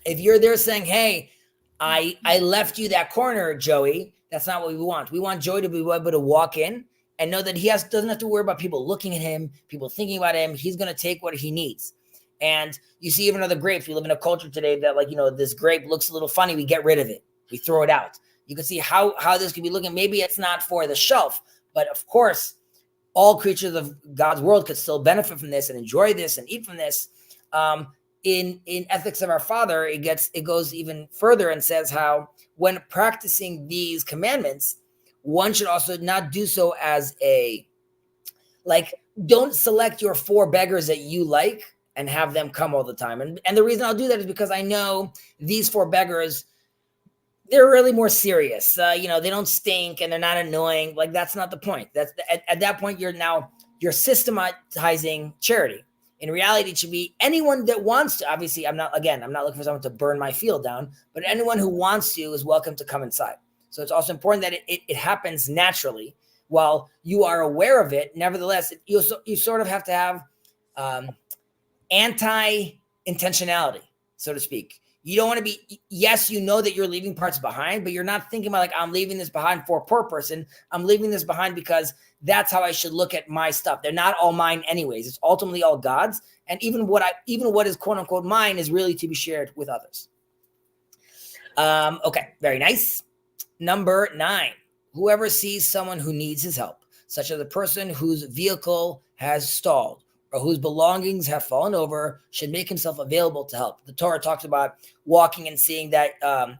If you're there saying, hey, I left you that corner, Joey, that's not what we want. We want Joey to be able to walk in and know that he doesn't have to worry about people looking at him, people thinking about him. He's going to take what he needs. And you see even other grapes. We live in a culture today that, like, this grape looks a little funny. We get rid of it. We throw it out. You can see how this could be looking. Maybe it's not for the shelf, but of course, all creatures of God's world could still benefit from this and enjoy this and eat from this. In Ethics of Our Father, it goes even further and says how when practicing these commandments, one should also not do so as don't select your 4 beggars that you like and have them come all the time. And the reason I'll do that is because I know these 4 beggars, they're really more serious. They don't stink and they're not annoying. Like, that's not the point. That's at that point, you're systematizing charity. In reality, it should be anyone that wants to. Obviously, I'm not looking for someone to burn my field down, but anyone who wants to is welcome to come inside. So it's also important that it happens naturally while you are aware of it. Nevertheless, you sort of have to have anti-intentionality, so to speak. You don't want to be, yes, you know that you're leaving parts behind, but you're not thinking about I'm leaving this behind for a poor person. I'm leaving this behind because that's how I should look at my stuff. They're not all mine anyways. It's ultimately all God's. And even what is quote unquote mine is really to be shared with others. Okay, very nice. Number 9, whoever sees someone who needs his help, such as a person whose vehicle has stalled or whose belongings have fallen over, should make himself available to help. The Torah talks about walking and seeing that at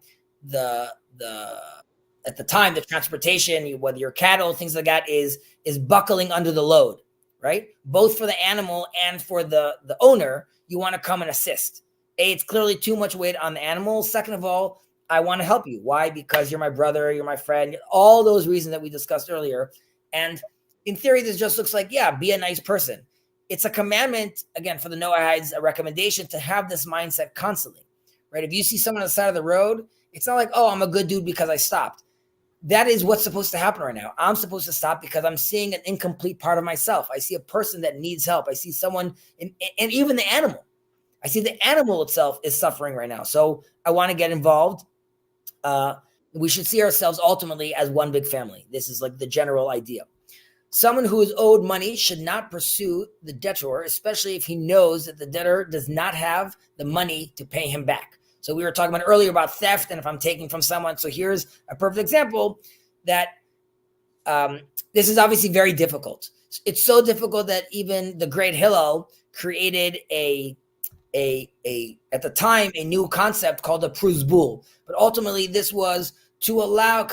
the time, the transportation, whether your cattle, things like that, is buckling under the load, right? Both for the animal and for the owner, you want to come and assist. It's clearly too much weight on the animal. Second of all, I want to help you. Why? Because you're my brother, you're my friend, all those reasons that we discussed earlier. And in theory, this just looks like, be a nice person. It's a commandment, again, for the Noahides, a recommendation to have this mindset constantly, right? If you see someone on the side of the road, it's not like, oh, I'm a good dude because I stopped. That is what's supposed to happen right now. I'm supposed to stop because I'm seeing an incomplete part of myself. I see a person that needs help. I see someone, and even the animal. I see the animal itself is suffering right now. So I want to get involved. We should see ourselves ultimately as one big family. This is like the general idea. Someone who is owed money should not pursue the debtor, especially if he knows that the debtor does not have the money to pay him back. So we were talking about earlier about theft and if I'm taking from someone. So here's a perfect example that this is obviously very difficult. It's so difficult that even the great Hillel created at the time, a new concept called a pruzbul. But ultimately this was to allow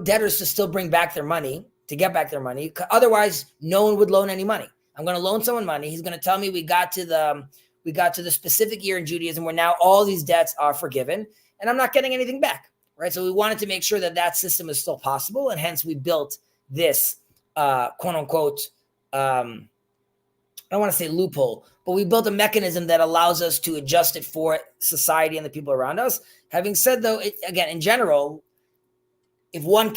debtors to still bring back their money, to get back their money. Otherwise, no one would loan any money. I'm going to loan someone money. He's going to tell me we got to the specific year in Judaism where now all these debts are forgiven, and I'm not getting anything back, right? So we wanted to make sure that system is still possible, and hence we built this quote unquote, I don't want to say loophole, but we built a mechanism that allows us to adjust it for society and the people around us. Having said though, again, in general, if one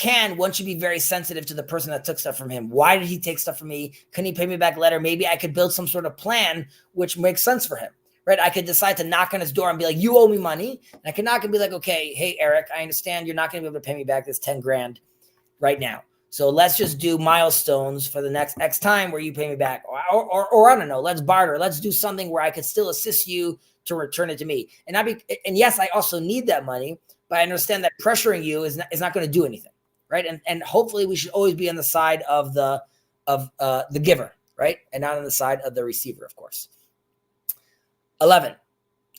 should be very sensitive to the person that took stuff from him. Why did he take stuff from me? Can he pay me back later? Maybe I could build some sort of plan which makes sense for him, right? I could decide to knock on his door and be like, you owe me money. And I can knock and be like, okay, hey, Eric, I understand you're not going to be able to pay me back this 10 grand right now. So let's just do milestones for the next X time where you pay me back. Or I don't know, let's barter. Let's do something where I could still assist you to return it to me. And yes, I also need that money, but I understand that pressuring you is not going to do anything, right? And hopefully we should always be on the side of the giver, right? And not on the side of the receiver, of course. 11,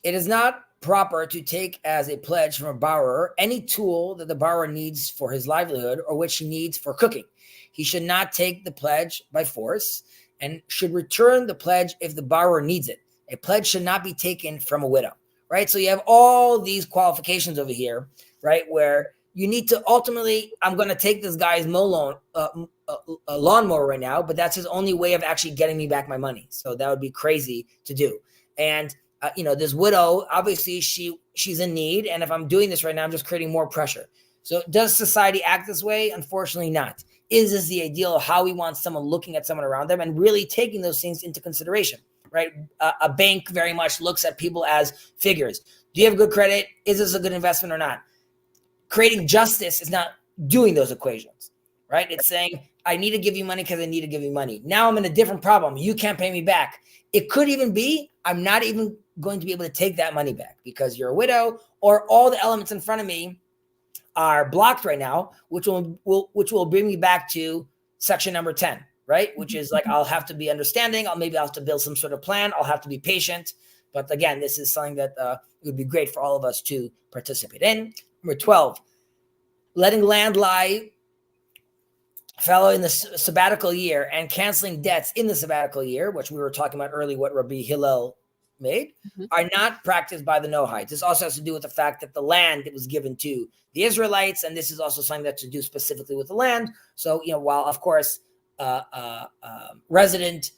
it is not proper to take as a pledge from a borrower any tool that the borrower needs for his livelihood or which he needs for cooking. He should not take the pledge by force and should return the pledge if the borrower needs it. A pledge should not be taken from a widow, right? So you have all these qualifications over here, right, where you need to ultimately, I'm going to take this guy's lawnmower right now, but that's his only way of actually getting me back my money. So that would be crazy to do. And this widow, obviously she's in need. And if I'm doing this right now, I'm just creating more pressure. So does society act this way? Unfortunately not. Is this the ideal of how we want someone looking at someone around them and really taking those things into consideration, right? A bank very much looks at people as figures. Do you have good credit? Is this a good investment or not? Creating justice is not doing those equations, right? It's saying, I need to give you money because I need to give you money. Now I'm in a different problem. You can't pay me back. It could even be, I'm not even going to be able to take that money back because you're a widow, or all the elements in front of me are blocked right now, which will bring me back to section number 10, right? Which is like, I'll have to be understanding. I'll have to build some sort of plan. I'll have to be patient. But again, this is something that it would be great for all of us to participate in. Number 12, letting land lie fallow in the sabbatical year and canceling debts in the sabbatical year, which we were talking about earlier, what Rabbi Hillel made, are not practiced by the Noahides. This also has to do with the fact that the land was given to the Israelites, and this is also something that's to do specifically with the land. So, while of course resident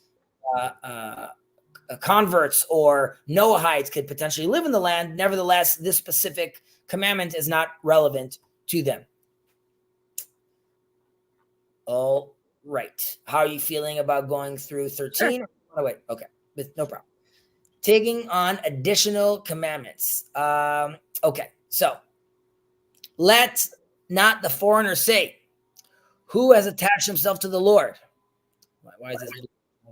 converts or Noahides could potentially live in the land, nevertheless, this specific commandment is not relevant to them. All right. How are you feeling about going through 13? Sure. Oh, wait. Okay. No problem. Taking on additional commandments. Okay. So let not the foreigner say, who has attached himself to the Lord? Why is this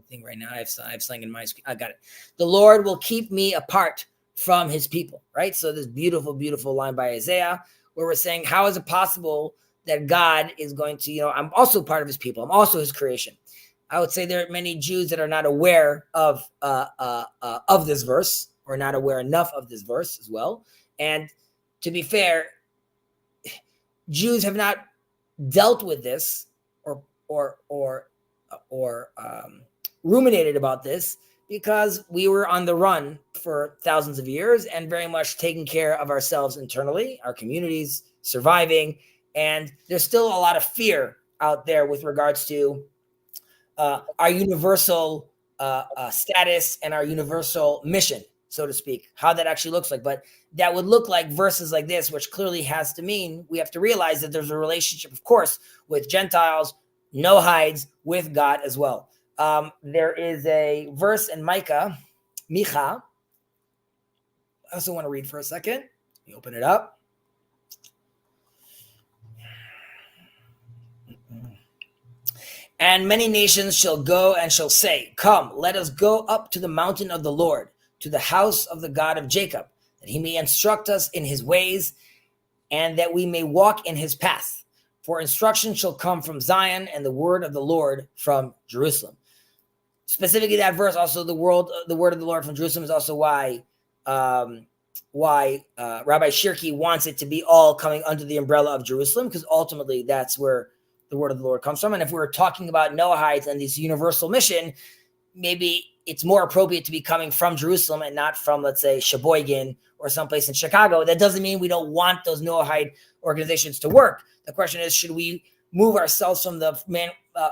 thing right now? I have something in my screen. I got it. The Lord will keep me apart from his people, right? So this beautiful, beautiful line by Isaiah where we're saying, how is it possible that God is going to, I'm also part of his people. I'm also his creation. I would say there are many Jews that are not aware of this verse, or not aware enough of this verse as well. And to be fair, Jews have not dealt with this or ruminated about this because we were on the run for thousands of years and very much taking care of ourselves internally, our communities, surviving. And there's still a lot of fear out there with regards to our universal status and our universal mission, so to speak, how that actually looks like. But that would look like verses like this, which clearly has to mean we have to realize that there's a relationship, of course, with Gentiles, Noahides, with God as well. There is a verse in Micha. I also want to read for a second. Let me open it up. And many nations shall go and shall say, come, let us go up to the mountain of the Lord, to the house of the God of Jacob, that he may instruct us in his ways, and that we may walk in his path. For instruction shall come from Zion, and the word of the Lord from Jerusalem. Specifically, that verse, also the word of the Lord from Jerusalem, is also why Rabbi Shirky wants it to be all coming under the umbrella of Jerusalem, because ultimately that's where the word of the Lord comes from. And if we're talking about Noahides and this universal mission, maybe it's more appropriate to be coming from Jerusalem and not from, let's say, Sheboygan or someplace in Chicago. That doesn't mean we don't want those Noahide organizations to work. The question is, should we move ourselves from the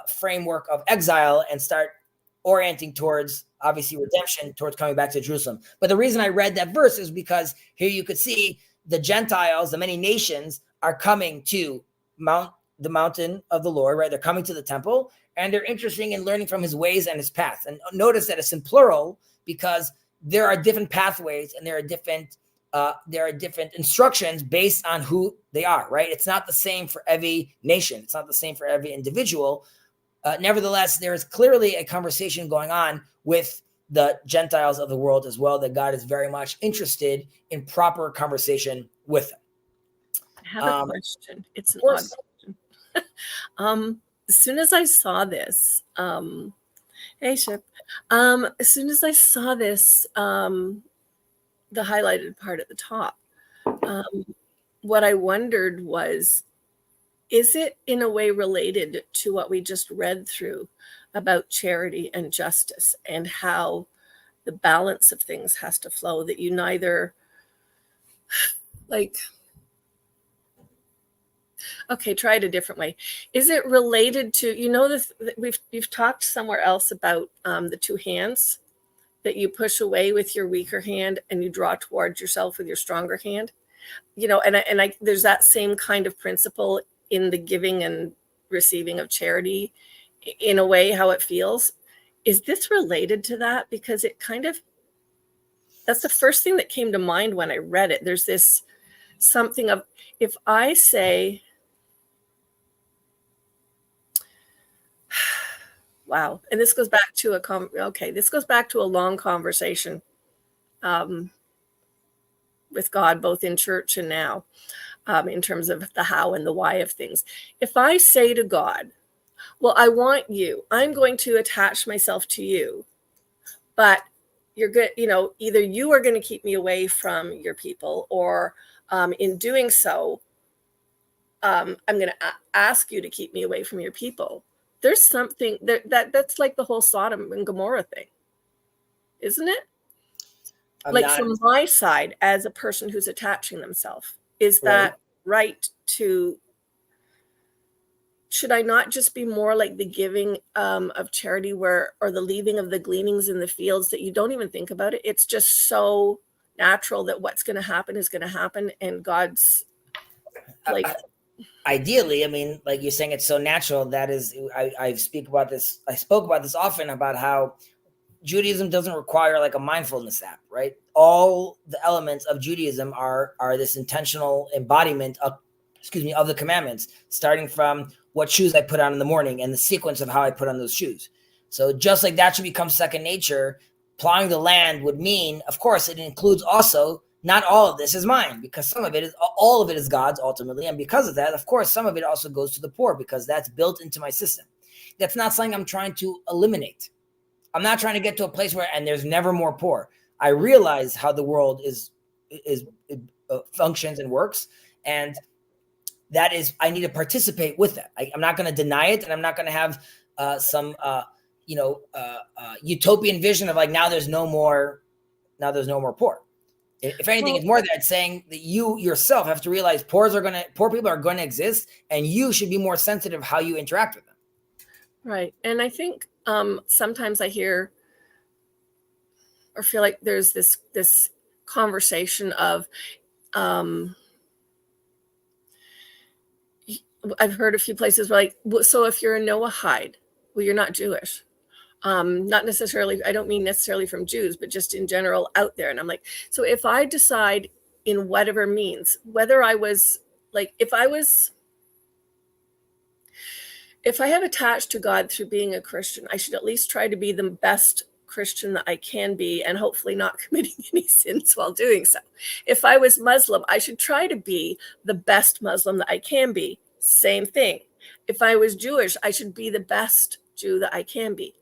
framework of exile and start orienting towards, obviously, redemption, towards coming back to Jerusalem? But the reason I read that verse is because here you could see the Gentiles, the many nations, are coming to the mountain of the Lord, right? They're coming to the temple, and they're interested in learning from his ways and his paths. And notice that it's in plural because there are different pathways and there are different instructions based on who they are, right? It's not the same for every nation. It's not the same for every individual. Nevertheless, there is clearly a conversation going on with the Gentiles of the world as well, that God is very much interested in proper conversation with them. I have a question. It's an odd question. As soon as I saw this, hey Ship, as soon as I saw this, the highlighted part at the top. What I wondered was, is it in a way related to what we just read through about charity and justice and how the balance of things has to flow, that you neither like, okay, try it a different way. Is it related to, you know, this, we've talked somewhere else about the two hands, that you push away with your weaker hand and you draw towards yourself with your stronger hand, you know, and I there's that same kind of principle in the giving and receiving of charity, in a way, how it feels. Is this related to that? Because it kind of, that's the first thing that came to mind when I read it. There's this something of, if I say, wow, and this goes back to this goes back to a long conversation with God, both in church and now, in terms of the how and the why of things. If I say to God, well, I want you, I'm going to attach myself to you, but you're good, you know, either you are going to keep me away from your people, or in doing so, I'm going to ask you to keep me away from your people. There's something that's like the whole Sodom and Gomorrah thing, isn't it? From my side, as a person who's attaching themselves, is that right to, should I not just be more like the giving of charity, or the leaving of the gleanings in the fields, that you don't even think about it? It's just so natural that what's going to happen is going to happen, and God's like, ideally, I mean, like you're saying, it's so natural. That is, I spoke about this often, about how Judaism doesn't require like a mindfulness app, right? All the elements of Judaism are this intentional embodiment of the commandments, starting from what shoes I put on in the morning and the sequence of how I put on those shoes. So just like that should become second nature, plowing the land would mean, of course, it includes also, not all of this is mine, because all of it is God's ultimately. And because of that, of course, some of it also goes to the poor, because that's built into my system. That's not something I'm trying to eliminate. I'm not trying to get to a place where, and there's never more poor. I realize how the world functions and works. And that is, I need to participate with that. I'm not going to deny it. And I'm not going to have some utopian vision of like, now there's no more poor. If anything, it's more that saying that you yourself have to realize poor people are going to exist, and you should be more sensitive how you interact with them. Right. And I think sometimes I hear or feel like there's this conversation of, I've heard a few places where, like, so if you're a Noahide, well, you're not Jewish. Not necessarily, I don't mean necessarily from Jews, but just in general out there. And I'm like, so if I decide in whatever means, whether I was like, if I have attached to God through being a Christian, I should at least try to be the best Christian that I can be, and hopefully not committing any sins while doing so. If I was Muslim, I should try to be the best Muslim that I can be. Same thing. If I was Jewish, I should be the best Jew that I can be,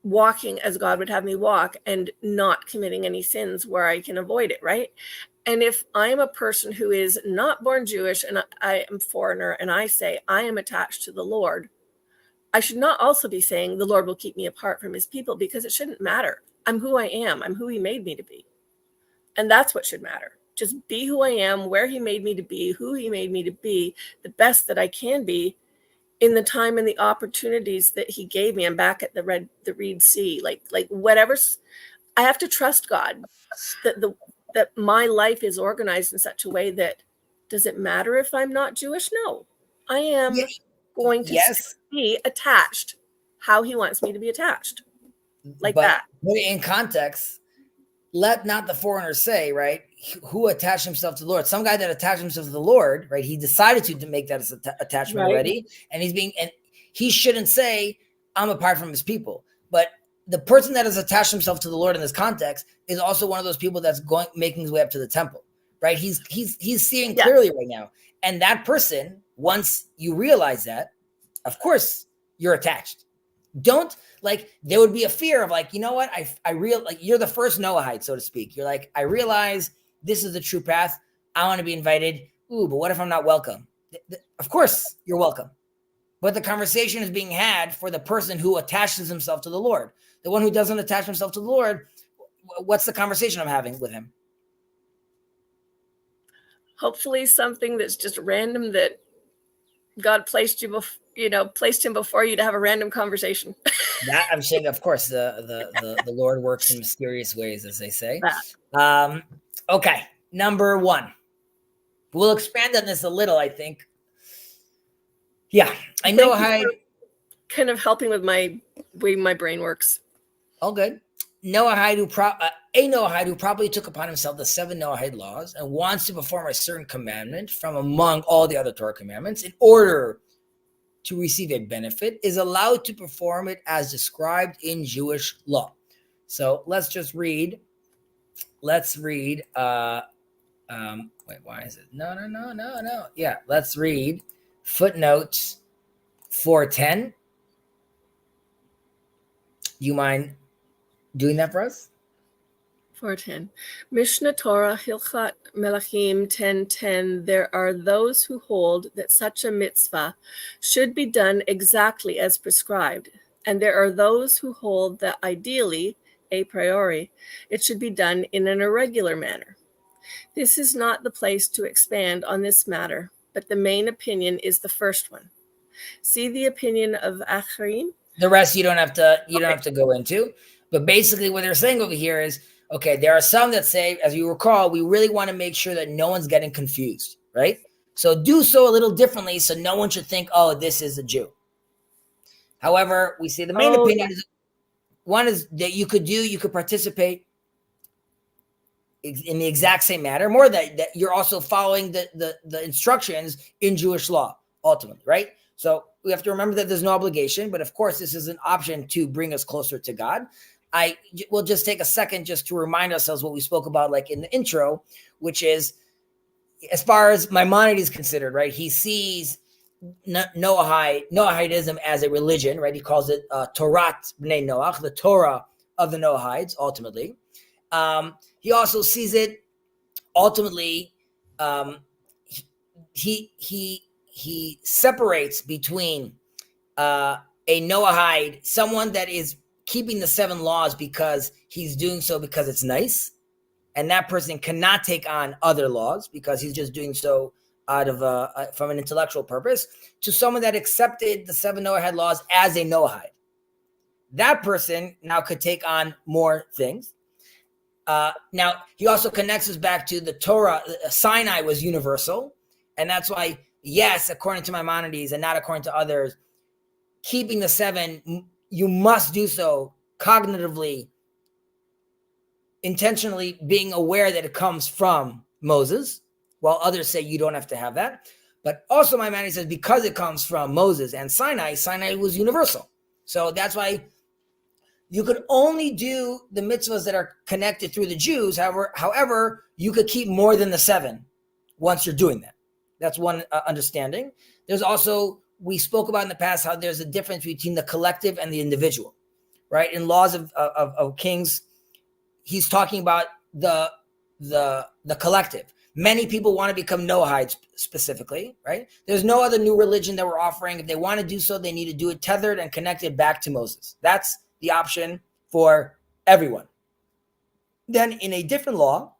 walking as God would have me walk and not committing any sins where I can avoid it, right? And if I'm a person who is not born Jewish and I am foreigner, and I say I am attached to the Lord, I should not also be saying the Lord will keep me apart from his people, because it shouldn't matter. I'm who I am. I'm who he made me to be. And that's what should matter. Just be who I am, where he made me to be, who he made me to be, the best that I can be in the time and the opportunities that he gave me. I'm back at the Reed Sea, like whatever's, I have to trust God that my life is organized in such a way that, does it matter if I'm not Jewish? No, I am going to be attached how he wants me to be attached, like that. Put it in context. Let not the foreigner say, right, who attached himself to the Lord. Some guy that attached himself to the Lord, right, he decided to make that as attachment already, and he shouldn't say, I'm apart from his people. But the person that has attached himself to the Lord in this context is also one of those people that's making his way up to the temple, right? He's seeing clearly right now. And that person, once you realize that, of course, you're attached. Don't like, there would be a fear of like, you know what? Like, you're the first Noahide, so to speak. You're like, I realize this is the true path. I want to be invited. Ooh, but what if I'm not welcome? Of course you're welcome. But the conversation is being had for the person who attaches himself to the Lord. The one who doesn't attach himself to the Lord, what's the conversation I'm having with him? Hopefully something that's just random, that God placed you, placed him before you to have a random conversation. That I'm saying, of course, the Lord works in mysterious ways, as they say. That. Okay, number 1. We'll expand on this a little, I think. Yeah, I know how. Kind of helping with my way my brain works. All good. Noahide who probably took upon himself the 7 Noahide laws and wants to perform a certain commandment from among all the other Torah commandments in order to receive a benefit is allowed to perform it as described in Jewish law. So let's just read. Let's read. Wait, why is it? No. Yeah, let's read footnotes 410. Do you mind doing that for us? 410. Mishnah Torah Hilchat Melachim 10:10. There are those who hold that such a mitzvah should be done exactly as prescribed, and there are those who hold that ideally, a priori, it should be done in an irregular manner. This is not the place to expand on this matter, but the main opinion is the first one. See the opinion of Acharim. The rest you don't have to go into. But basically what they're saying over here is, okay, there are some that say, as you recall, we really want to make sure that no one's getting confused, right? So do so a little differently so no one should think, oh, this is a Jew. However, we say the main opinion is, one is that you could participate in the exact same manner, more that you're also following the instructions in Jewish law, ultimately, right? So we have to remember that there's no obligation, but of course, this is an option to bring us closer to God. I will just take a second just to remind ourselves what we spoke about, like in the intro, which is, as far as Maimonides is considered, right? He sees Noahidism as a religion, right? He calls it Torat Bnei Noach, the Torah of the Noahides, ultimately. He also sees it, ultimately, he separates between a Noahide, someone that is keeping the 7 laws because he's doing so because it's nice, and that person cannot take on other laws because he's just doing so out of from an intellectual purpose, to someone that accepted the 7 Noahide laws as a Noahide. That person now could take on more things. Now, he also connects us back to the Torah. Sinai was universal, and that's why, yes, according to Maimonides and not according to others, keeping the 7, you must do so cognitively, intentionally, being aware that it comes from Moses, while others say you don't have to have that. But also Maimonides says because it comes from Moses and Sinai was universal. So that's why you could only do the mitzvahs that are connected through the Jews. However, you could keep more than the 7 once you're doing that. That's one understanding. There's also, we spoke about in the past how there's a difference between the collective and the individual, right? In Laws of Kings, he's talking about the collective. Many people want to become Noahides specifically, right? There's no other new religion that we're offering. If they want to do so, they need to do it tethered and connected back to Moses. That's the option for everyone. Then in a different law,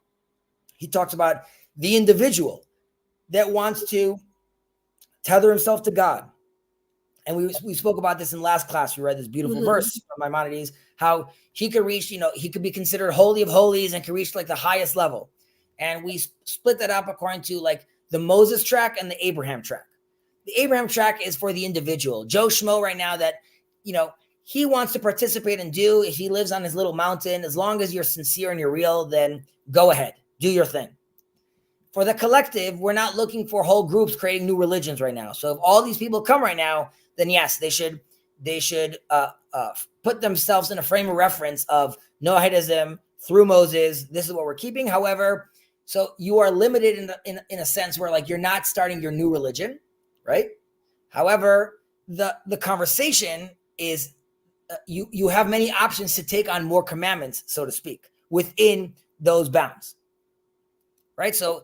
he talks about the individual that wants to tether himself to God. And we spoke about this in last class. We read this beautiful verse from Maimonides, how he could reach, he could be considered holy of holies and could reach like the highest level. And we split that up according to like the Moses track and the Abraham track. The Abraham track is for the individual. Joe Schmo right now that, he wants to participate and do, if he lives on his little mountain, as long as you're sincere and you're real, then go ahead, do your thing. For the collective, we're not looking for whole groups creating new religions right now. So if all these people come right now, then yes, they should put themselves in a frame of reference of Noahidism through Moses. This is what we're keeping. However, so you are limited in a sense where like you're not starting your new religion, right? However, the conversation is you have many options to take on more commandments, so to speak, within those bounds, right? So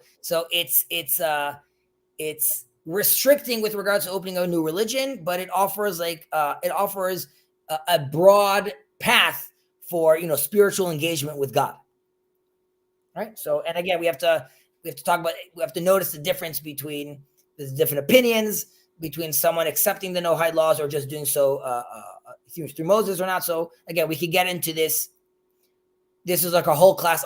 it's restricting with regards to opening a new religion, but it offers a broad path for spiritual engagement with God, right? So, and again, we have to notice the difference between the different opinions between someone accepting the Noahide laws or just doing so through Moses or not. So again, we could get into this. This is like a whole class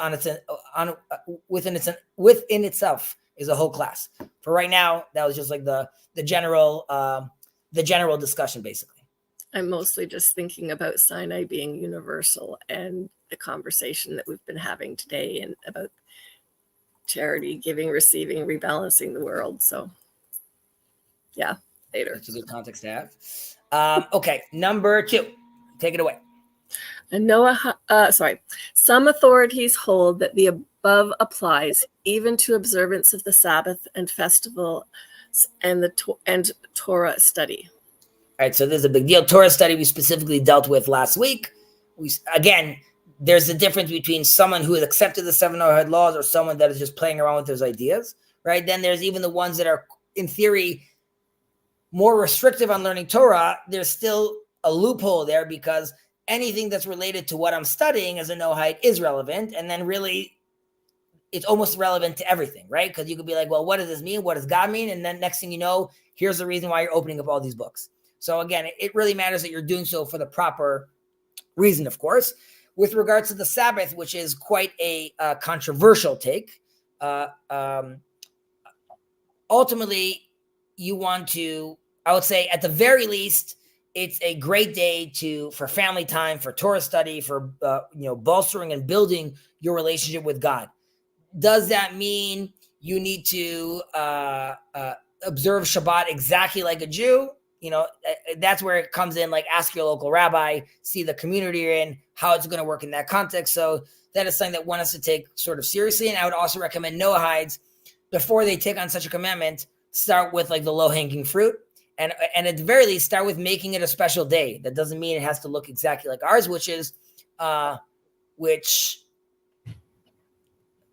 within itself is a whole class. For right now, that was just like the general discussion, basically. I'm mostly just thinking about Sinai being universal and the conversation that we've been having today and about charity, giving, receiving, rebalancing the world. So yeah, later. That's a good context to have. Okay, number 2. Take it away. And some authorities hold that the above applies even to observance of the Sabbath and festival and Torah study. All right, so there's a big deal. Torah study we specifically dealt with last week. There's a difference between someone who has accepted the 7 Noahide laws or someone that is just playing around with those ideas, right? Then there's even the ones that are, in theory, more restrictive on learning Torah. There's still a loophole there because anything that's related to what I'm studying as a Noahide is relevant. And then really, it's almost relevant to everything, right? Because you could be like, well, what does this mean? What does God mean? And then next thing you know, here's the reason why you're opening up all these books. So again, it really matters that you're doing so for the proper reason, of course. With regards to the Sabbath, which is quite a controversial take, ultimately, you want to, I would say, at the very least, it's a great day for family time, for Torah study, for bolstering and building your relationship with God. Does that mean you need to observe Shabbat exactly like a Jew? That's where it comes in, like ask your local rabbi, see the community you're in, how it's going to work in that context. So that is something that one has to take sort of seriously. And I would also recommend Noahides, before they take on such a commandment, start with like the low-hanging fruit. And at the very least, start with making it a special day. That doesn't mean it has to look exactly like ours, which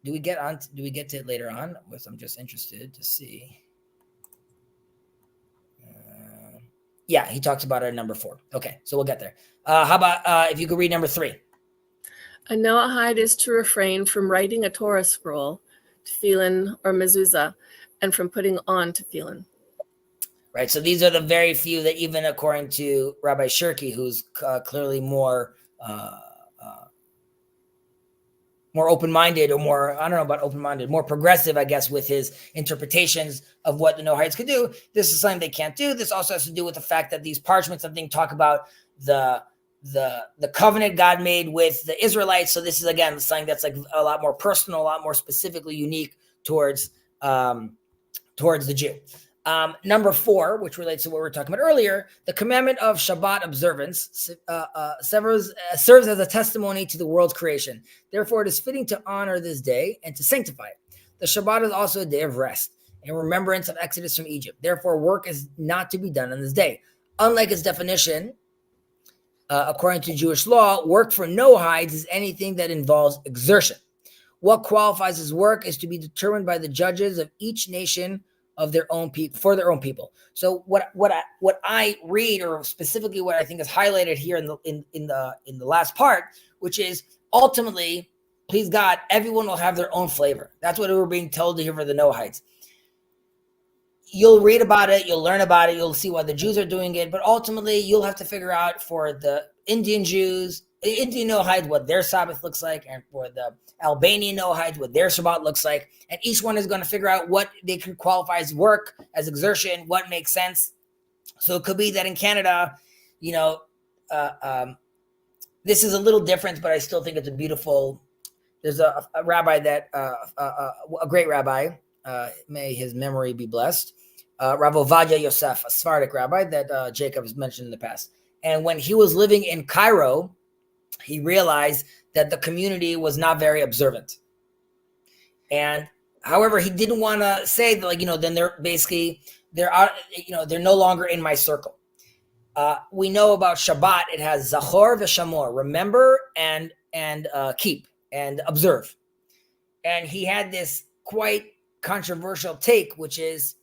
do we get to it later on? I'm just interested to see. Yeah, he talks about it in number 4. Okay, so we'll get there. How about if you could read number 3? A Noahide is to refrain from writing a Torah scroll, tefillin, or mezuzah, and from putting on tefillin. Right, so these are the very few that even according to Rabbi Shirky, who's clearly more open-minded, or more, I don't know about open-minded, more progressive, I guess, with his interpretations of what the Noahides could do. This is something they can't do. This also has to do with the fact that these parchments, I think, talk about the covenant God made with the Israelites. So this is, again, something that's like a lot more personal, a lot more specifically unique towards the Jew. Number 4, which relates to what we were talking about earlier, the commandment of Shabbat observance serves as a testimony to the world's creation. Therefore, it is fitting to honor this day and to sanctify it. The Shabbat is also a day of rest, in remembrance of Exodus from Egypt. Therefore, work is not to be done on this day. Unlike its definition, according to Jewish law, work for Noahides is anything that involves exertion. What qualifies as work is to be determined by the judges of each nation of their own people, for their own people. So what I read, or specifically what I think is highlighted here in the last part, which is ultimately, please God, everyone will have their own flavor. That's what we're being told to hear for the Noahides. You'll read about it, you'll learn about it, you'll see why the Jews are doing it, but ultimately you'll have to figure out for the Indian Jews, Indian Noahides, what their Sabbath looks like, and for the Albanian Noahides, what their Shabbat looks like. And each one is going to figure out what they can qualify as work, as exertion, what makes sense. So it could be that in Canada, this is a little different, but I still think it's a beautiful. There's a rabbi that, a great rabbi, may his memory be blessed, Rav Ovadia Yosef, a Sephardic rabbi that Jacob has mentioned in the past. And when he was living in Cairo, he realized that the community was not very observant. And however, he didn't want to say that, then they're no longer in my circle. We know about Shabbat. It has Zachor v'Shamor, remember and keep and observe. And he had this quite controversial take, which is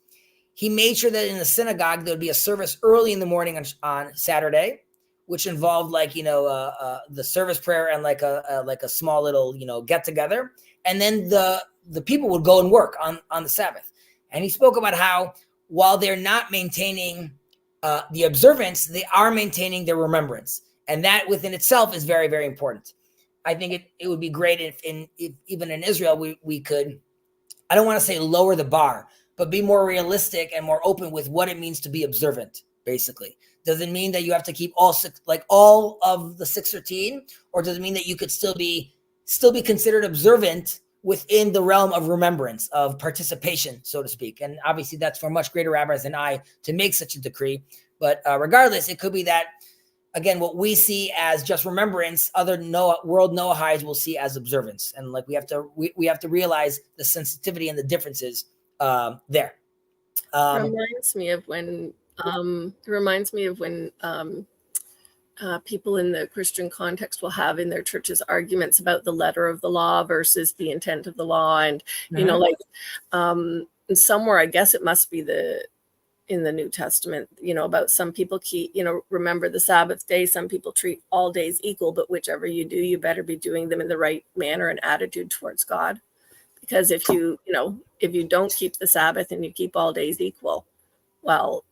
he made sure that in the synagogue there would be a service early in the morning on Saturday, which involved the service prayer and like a small little get together, and then the people would go and work on the Sabbath. And he spoke about how while they're not maintaining the observance, they are maintaining their remembrance, and that within itself is very, very important. I think it would be great if even in Israel we could, I don't want to say lower the bar, but be more realistic and more open with what it means to be observant. Basically, does it mean that you have to keep all of the 613, or does it mean that you could still be considered observant within the realm of remembrance, of participation, so to speak? And obviously, that's for much greater rabbis than I to make such a decree. But regardless, it could be that, again, what we see as just remembrance, other world Noahides will see as observance, and like we have to realize the sensitivity and the differences there. Reminds me of when people in the Christian context will have in their churches arguments about the letter of the law versus the intent of the law, and and somewhere, I guess it must be in the New Testament, about some people remember the Sabbath day. Some people treat all days equal, but whichever you do, you better be doing them in the right manner and attitude towards God. Because if you don't keep the Sabbath and you keep all days equal, well,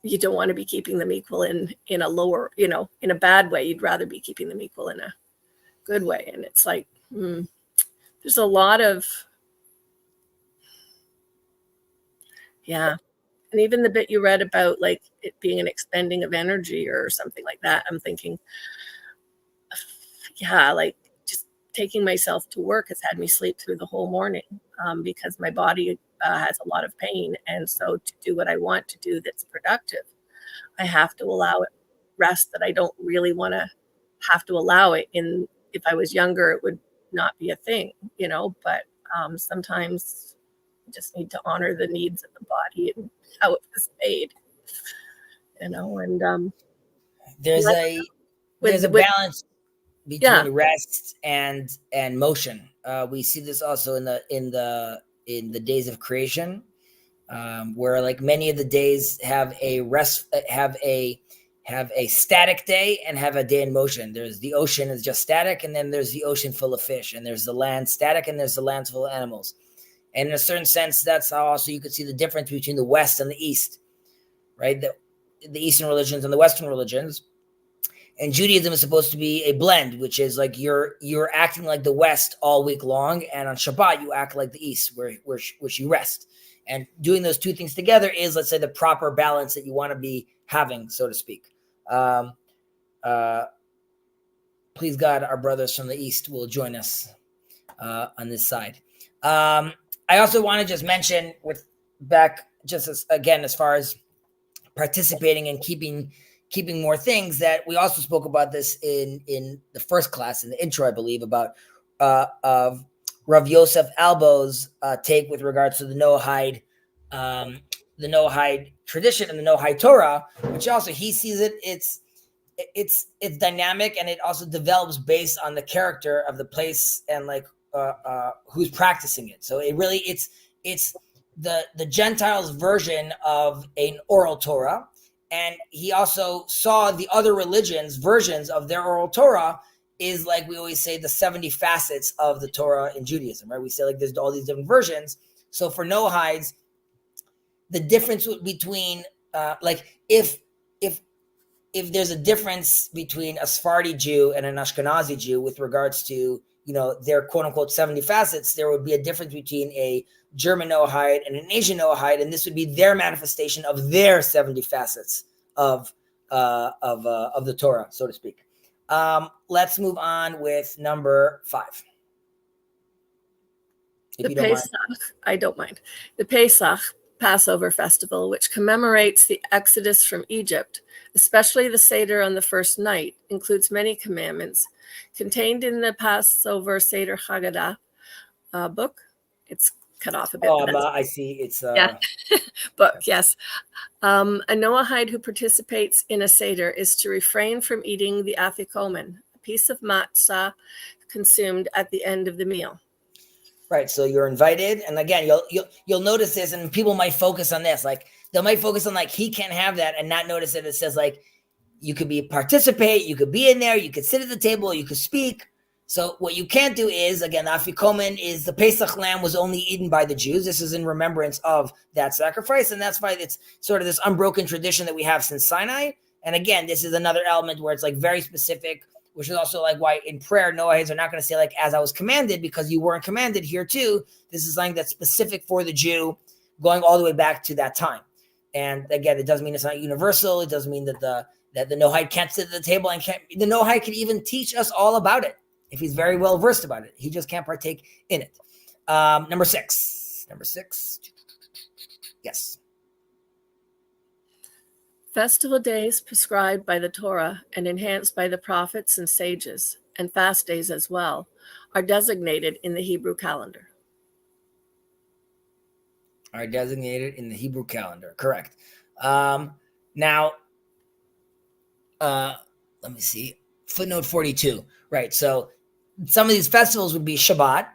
you don't want to be keeping them equal in a lower, in a bad way. You'd rather be keeping them equal in a good way. And it's like, there's a lot of, and even the bit you read about like it being an expending of energy or something like that, I'm thinking, like just taking myself to work has had me sleep through the whole morning because my body has a lot of pain. And so to do what I want to do that's productive, I have to allow it rest that I don't really want to have to allow it. If I was younger, it would not be a thing, but sometimes you just need to honor the needs of the body and how it was made, and there's a balance between rest and motion. We see this also in the days of creation, where like many of the days have a static day and have a day in motion. There's the ocean is just static, and then there's the ocean full of fish, and there's the land static, and there's the land full of animals. And in a certain sense, that's how also you could see the difference between the West and the East, right? The Eastern religions and the Western religions. And Judaism is supposed to be a blend, which is like you're acting like the West all week long, and on Shabbat you act like the East, where you rest. And doing those two things together is, let's say, the proper balance that you want to be having, so to speak. Please God, our brothers from the East will join us on this side. I also want to just mention as far as participating and keeping more things, that we also spoke about this in the first class, in the intro, I believe, about of Rav Yosef Albo's take with regards to the Noahide tradition and the Noahide Torah, which also he sees it's dynamic, and it also develops based on the character of the place and like who's practicing it. So it's the Gentiles' version of an oral Torah. And he also saw the other religions' versions of their oral Torah is, like we always say, the 70 facets of the Torah in Judaism, right? We say like there's all these different versions. So for Noahides, the difference between if there's a difference between a Sephardi Jew and an Ashkenazi Jew with regards to their quote unquote 70 facets, there would be a difference between a German Noahide and an Asian Noahide, and this would be their manifestation of their 70 facets of the Torah, so to speak. Let's move on with number 5. The Pesach, I don't mind. The Pesach, Passover festival, which commemorates the Exodus from Egypt, especially the Seder on the first night, includes many commandments contained in the Passover Seder Haggadah book. It's cut off a bit. Oh, I see. It's yeah, but yes. A Noahide who participates in a Seder is to refrain from eating the afikomen, a piece of matzah consumed at the end of the meal. Right. So you're invited. And again, you'll notice this, and people might focus on this. Like they might focus on like he can't have that and not notice that it says like you could participate, you could be in there, you could sit at the table, you could speak. So what you can't do is, again, the afikomen is the Pesach lamb was only eaten by the Jews. This is in remembrance of that sacrifice. And that's why it's sort of this unbroken tradition that we have since Sinai. And again, this is another element where it's like very specific, which is also like why in prayer, Noahides are not going to say like, as I was commanded, because you weren't commanded here too. This is something that's specific for the Jew going all the way back to that time. And again, it doesn't mean it's not universal. It doesn't mean that the Noahide can't sit at the table and the Noahide can even teach us all about it if he's very well versed about it. He just can't partake in it. Number six. Yes. Festival days prescribed by the Torah and enhanced by the prophets and sages, and fast days as well, are designated in the Hebrew calendar. Correct. Now, let me see. Footnote 42. Right. So some of these festivals would be Shabbat,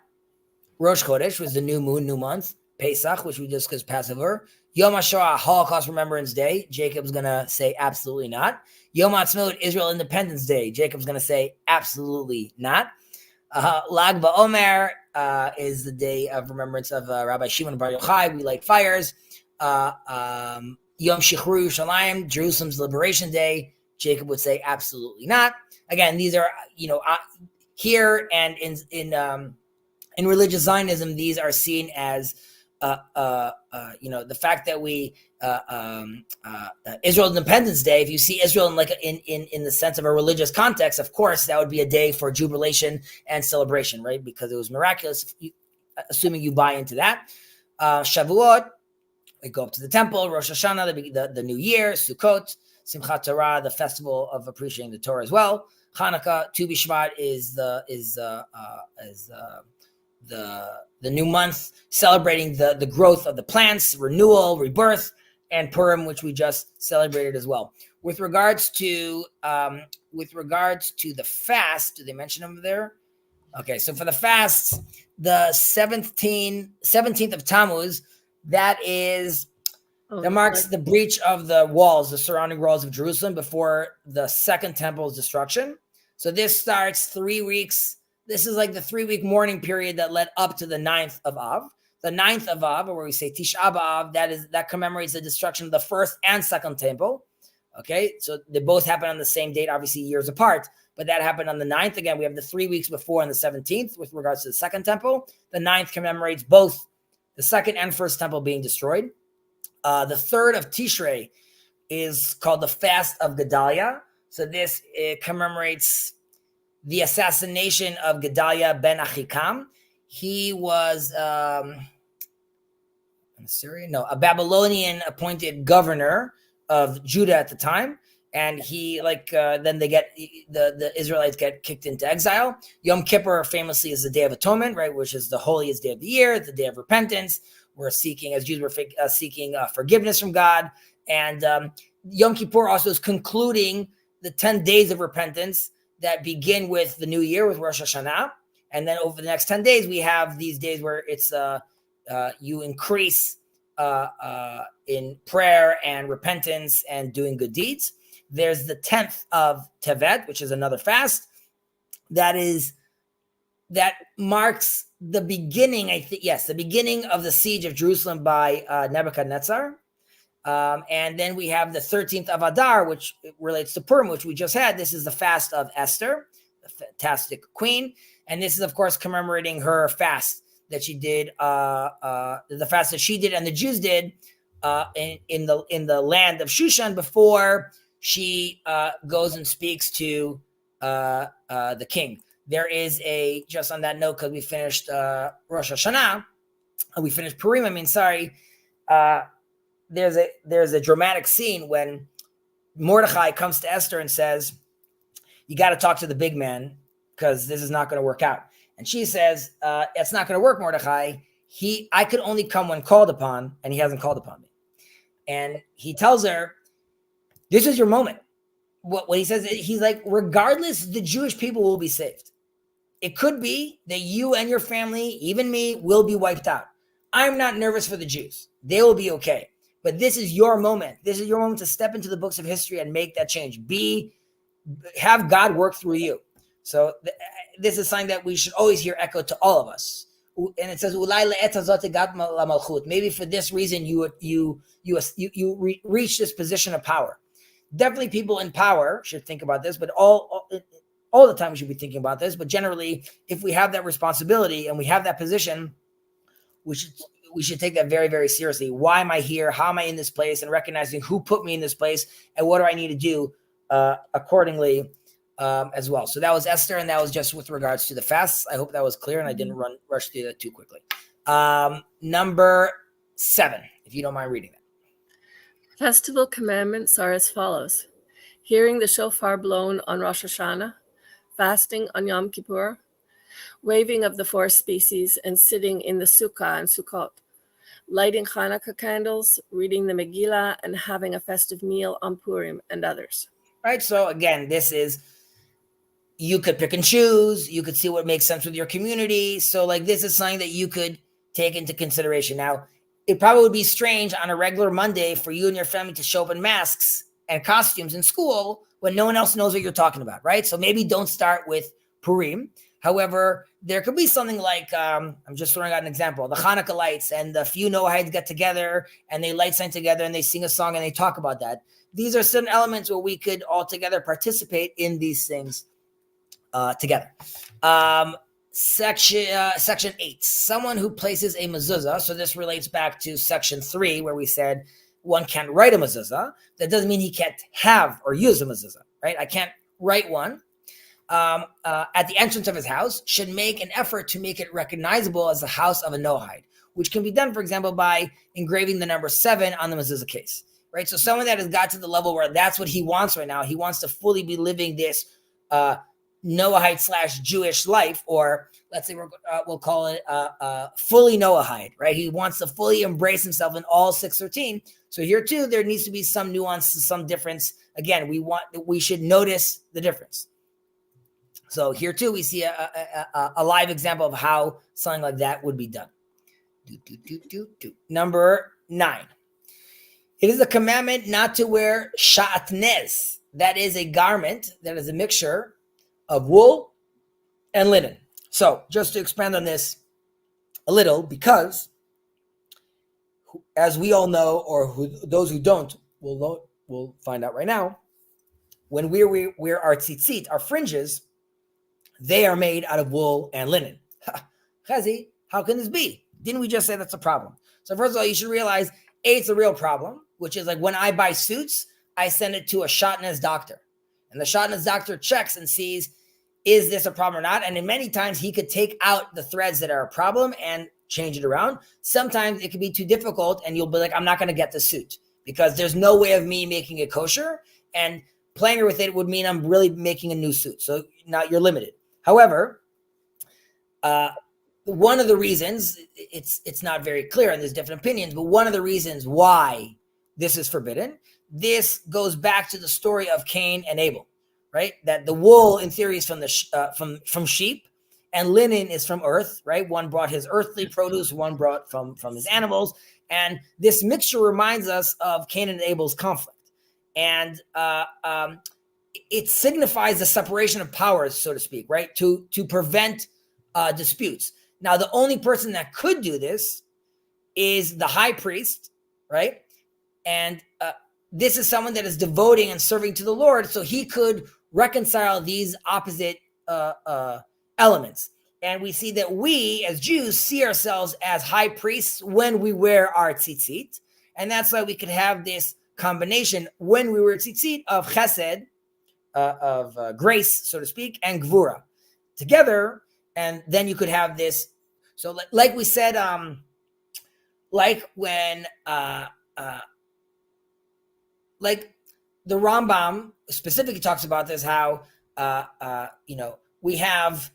Rosh Chodesh was the new moon, new month, Pesach, which we discussed Passover, Yom HaShoah, Holocaust Remembrance Day. Jacob's going to say absolutely not. Yom HaAtzmaut, Israel Independence Day. Jacob's going to say absolutely not. Lag BaOmer is the day of remembrance of Rabbi Shimon Bar Yochai. We light fires. Yom Shichru Yerushalayim, Jerusalem's Liberation Day. Jacob would say absolutely not. Again, these are, here and in religious Zionism, these are seen as, the fact that we, Israel Independence Day, if you see Israel in the sense of a religious context, of course, that would be a day for jubilation and celebration, right? Because it was miraculous, assuming you buy into that. Shavuot, we go up to the temple, Rosh Hashanah, the new year, Sukkot, Simchat Torah, the festival of appreciating the Torah as well. Hanukkah, Tu B'Shvat is the new month, celebrating the growth of the plants, renewal, rebirth, and Purim, which we just celebrated as well. With regards to the fast, do they mention them there? Okay, so for the fast, the 17th of Tammuz, that marks the breach of the walls, the surrounding walls of Jerusalem before the second temple's destruction. So this starts 3 weeks. This is like the 3-week mourning period that led up to the 9th of Av. The 9th of Av, or where we say Tisha B'Av, that commemorates the destruction of the first and second temple. Okay, so they both happen on the same date, obviously years apart, but that happened on the 9th. Again, we have the 3 weeks before and the 17th with regards to the second temple. The 9th commemorates both the second and first temple being destroyed. The 3rd of Tishrei is called the Fast of Gedaliah. So this commemorates the assassination of Gedaliah ben Achikam. He was a Babylonian appointed governor of Judah at the time. And he then the Israelites get kicked into exile. Yom Kippur famously is the Day of Atonement, right, which is the holiest day of the year, the day of repentance. We're seeking, as Jews, we're seeking forgiveness from God. And Yom Kippur also is concluding the 10 days of repentance that begin with the new year, with Rosh Hashanah. And then over the next 10 days, we have these days where it's you increase in prayer and repentance and doing good deeds. There's the 10th of Tevet, which is another fast. That marks the beginning, the beginning of the siege of Jerusalem by Nebuchadnezzar. And then we have the 13th of Adar, which relates to Purim, which we just had. This is the fast of Esther, the fantastic queen. And this is, of course, commemorating her fast that she did, the fast that she did and the Jews did in the land of Shushan before she goes and speaks to the king. There is just on that note, because we finished Rosh Hashanah, we finished Purim, there's a dramatic scene when Mordechai comes to Esther and says, you got to talk to the big man because this is not going to work out. And she says, it's not going to work, Mordechai. I could only come when called upon, and he hasn't called upon me. And he tells her, this is your moment. What he says, he's like, regardless, the Jewish people will be saved. It could be that you and your family, even me, will be wiped out. I'm not nervous for the Jews. They will be okay. But this is your moment. This is your moment to step into the books of history and make that change. Have God work through you. So this is something that we should always hear echoed to all of us. And it says, maybe for this reason you reach this position of power. Definitely people in power should think about this, but all the time we should be thinking about this. But generally, if we have that responsibility and we have that position, we should take that very, very seriously. Why am I here? How am I in this place? And recognizing who put me in this place and what do I need to do accordingly as well. So that was Esther, and that was just with regards to the fasts. I hope that was clear and I didn't rush through that too quickly. Number 7, if you don't mind reading that. Festival commandments are as follows: hearing the shofar blown on Rosh Hashanah, fasting on Yom Kippur, waving of the 4 species, and sitting in the Sukkah and Sukkot, lighting Hanukkah candles, reading the Megillah, and having a festive meal on Purim, and others. Right. So again, this is, you could pick and choose. You could see what makes sense with your community. So like, this is something that you could take into consideration. Now, it probably would be strange on a regular Monday for you and your family to show up in masks and costumes in school when no one else knows what you're talking about, right? So maybe don't start with Purim. However, there could be something like, I'm just throwing out an example, the Hanukkah lights, and the few Noahides get together and they light sign together and they sing a song and they talk about that. These are certain elements where we could all together participate in these things together. Section 8, someone who places a mezuzah. So this relates back to section 3, where we said one can't write a mezuzah. That doesn't mean he can't have or use a mezuzah, right? I can't write one. At the entrance of his house, should make an effort to make it recognizable as the house of a Noahide, which can be done, for example, by engraving the number 7 on the mezuzah case, right? So someone that has got to the level where that's what he wants right now, he wants to fully be living this Noahide / Jewish life, or let's say we'll call it fully Noahide, right? He wants to fully embrace himself in all 613. So here too, there needs to be some nuance, some difference. Again, we should notice the difference. So here too, we see a live example of how something like that would be done. Number 9. It is a commandment not to wear shatnez. That is a garment that is a mixture of wool and linen. So just to expand on this a little, because as we all know, or those who don't will find out right now, when we wear our tzitzit, our fringes, they are made out of wool and linen. Chazi, how can this be? Didn't we just say that's a problem? So first of all, you should realize, it's a real problem, which is like when I buy suits, I send it to a shatnez doctor. And the shatnez doctor checks and sees, is this a problem or not? And in many times, he could take out the threads that are a problem and change it around. Sometimes it could be too difficult, and you'll be like, I'm not going to get the suit because there's no way of me making it kosher. And playing with it would mean I'm really making a new suit. So now you're limited. However, one of the reasons, it's not very clear, and there's different opinions, but one of the reasons why this is forbidden, this goes back to the story of Cain and Abel, right? That the wool, in theory, is from sheep, and linen is from earth, right? One brought his earthly produce, one brought from his animals, and this mixture reminds us of Cain and Abel's conflict, and it signifies the separation of powers, so to speak, right? To prevent disputes. Now, the only person that could do this is the high priest, right? And this is someone that is devoting and serving to the Lord, so he could reconcile these opposite elements. And we see that we, as Jews, see ourselves as high priests when we wear our tzitzit. And that's why we could have this combination when we wear tzitzit of chesed, of grace, so to speak, and gvura together. And then you could have this. So like we said, like when, like the Rambam specifically talks about this, how, we have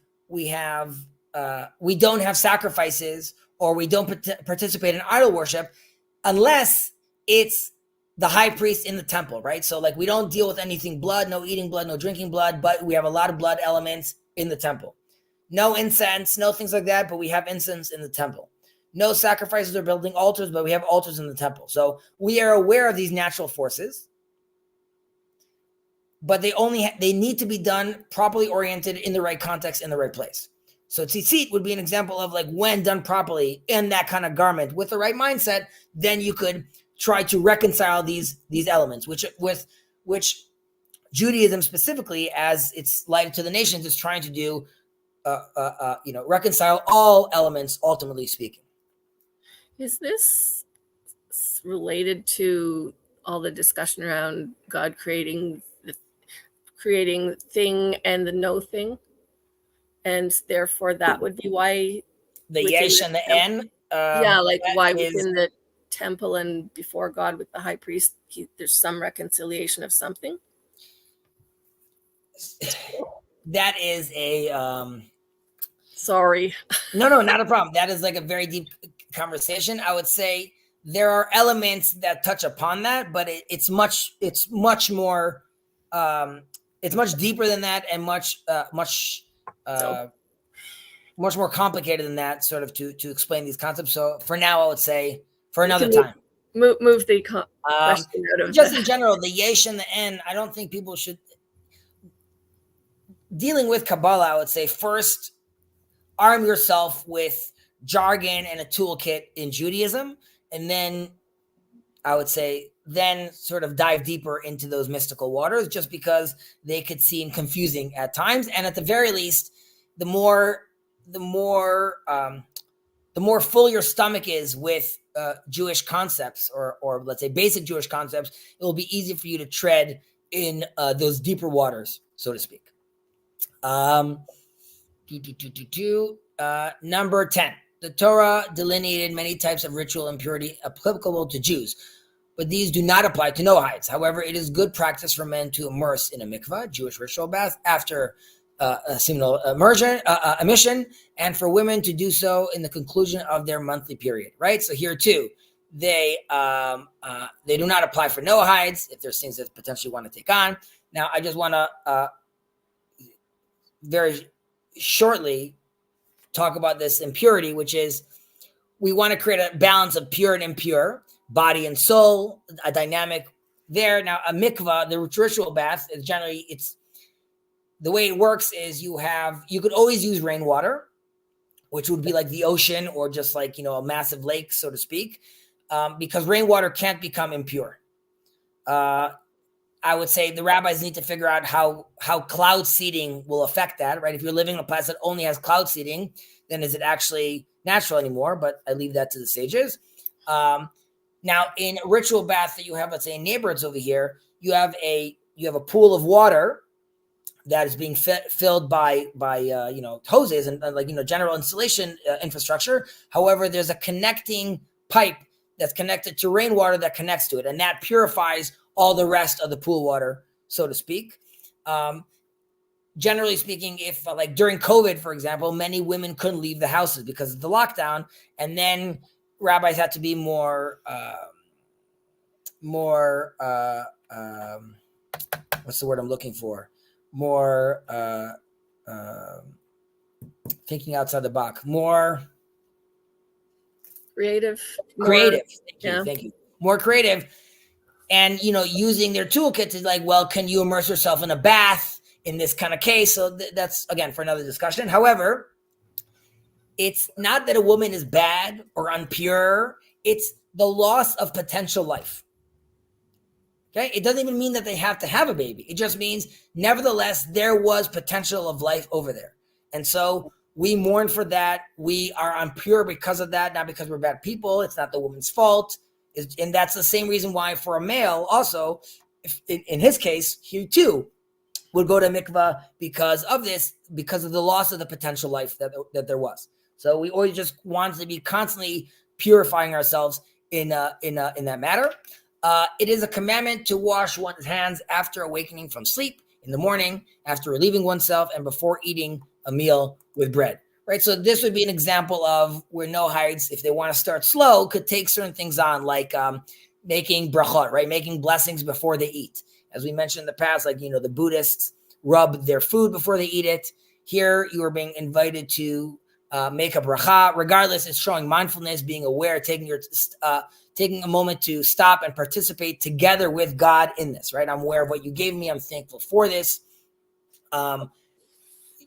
we don't have sacrifices or we don't participate in idol worship unless it's the high priest in the temple, right? So like we don't deal with anything blood, no eating blood, no drinking blood, but we have a lot of blood elements in the temple. No incense, no things like that, but we have incense in the temple. No sacrifices or building altars, but we have altars in the temple. So we are aware of these natural forces, but they need to be done properly oriented in the right context, in the right place. So tzitzit would be an example of like when done properly in that kind of garment with the right mindset, then you could try to reconcile these elements, which Judaism specifically, as it's light to the nations, is trying to do, reconcile all elements, ultimately speaking. Is this related to all the discussion around God creating thing and the no thing? And therefore that would be why the yesh and the en. Why within the temple and before God with the high priest, there's some reconciliation of something. That is a sorry. No, not a problem. That is like a very deep conversation. I would say there are elements that touch upon that, but it's much more it's much deeper than that and much more complicated than that, sort of to explain these concepts. So for now, I would say for another time. Move the question out of just in general, the yesh and the en. I don't think people should, dealing with Kabbalah, I would say first arm yourself with jargon and a toolkit in Judaism, and then I would say then sort of dive deeper into those mystical waters, just because they could seem confusing at times. And at the very least, the more full your stomach is with Jewish concepts or let's say basic Jewish concepts, it will be easy for you to tread in those deeper waters, so to speak. Number 10. The Torah delineated many types of ritual impurity applicable to Jews, but these do not apply to Noahides. However, it is good practice for men to immerse in a mikvah, Jewish ritual bath, after a seminal emission, and for women to do so in the conclusion of their monthly period, right? So here too, they do not apply for Noahides if there's things that potentially want to take on. Now, I just want to very shortly talk about this impurity, which is we want to create a balance of pure and impure, body and soul, a dynamic there. Now, a mikvah, the ritual bath, is generally, it's the way it works is you could always use rainwater, which would be like the ocean or just like, a massive lake, so to speak, because rainwater can't become impure. I would say the rabbis need to figure out how cloud seeding will affect that, right? If you're living in a place that only has cloud seeding, then is it actually natural anymore? But I leave that to the sages. Now, in a ritual bath that you have, let's say in neighborhoods over here, you have a pool of water that is being filled by hoses and general installation infrastructure. However, there's a connecting pipe that's connected to rainwater that connects to it, and that purifies all the rest of the pool water, so to speak. Generally speaking, if like during COVID, for example, many women couldn't leave the houses because of the lockdown, and then rabbis had to be more what's the word I'm looking for? More thinking outside the box, more creative. Thank you. More creative. And, using their toolkit to like, well, can you immerse yourself in a bath in this kind of case? So that's, again, for another discussion. However, it's not that a woman is bad or impure. It's the loss of potential life. Okay. It doesn't even mean that they have to have a baby. It just means, nevertheless, there was potential of life over there. And so we mourn for that. We are impure because of that, not because we're bad people. It's not the woman's fault. And that's the same reason why for a male also, if in his case, he too would go to mikvah because of this, because of the loss of the potential life that there was. So we always just want to be constantly purifying ourselves in that matter. It is a commandment to wash one's hands after awakening from sleep, in the morning, after relieving oneself, and before eating a meal with bread. right? So this would be an example of where Noahides, if they want to start slow, could take certain things on, like making brachot, right? Making blessings before they eat. As we mentioned in the past, like, the Buddhists rub their food before they eat it. Here, you are being invited to make a bracha. Regardless, it's showing mindfulness, being aware, taking a moment to stop and participate together with God in this, right? I'm aware of what you gave me. I'm thankful for this.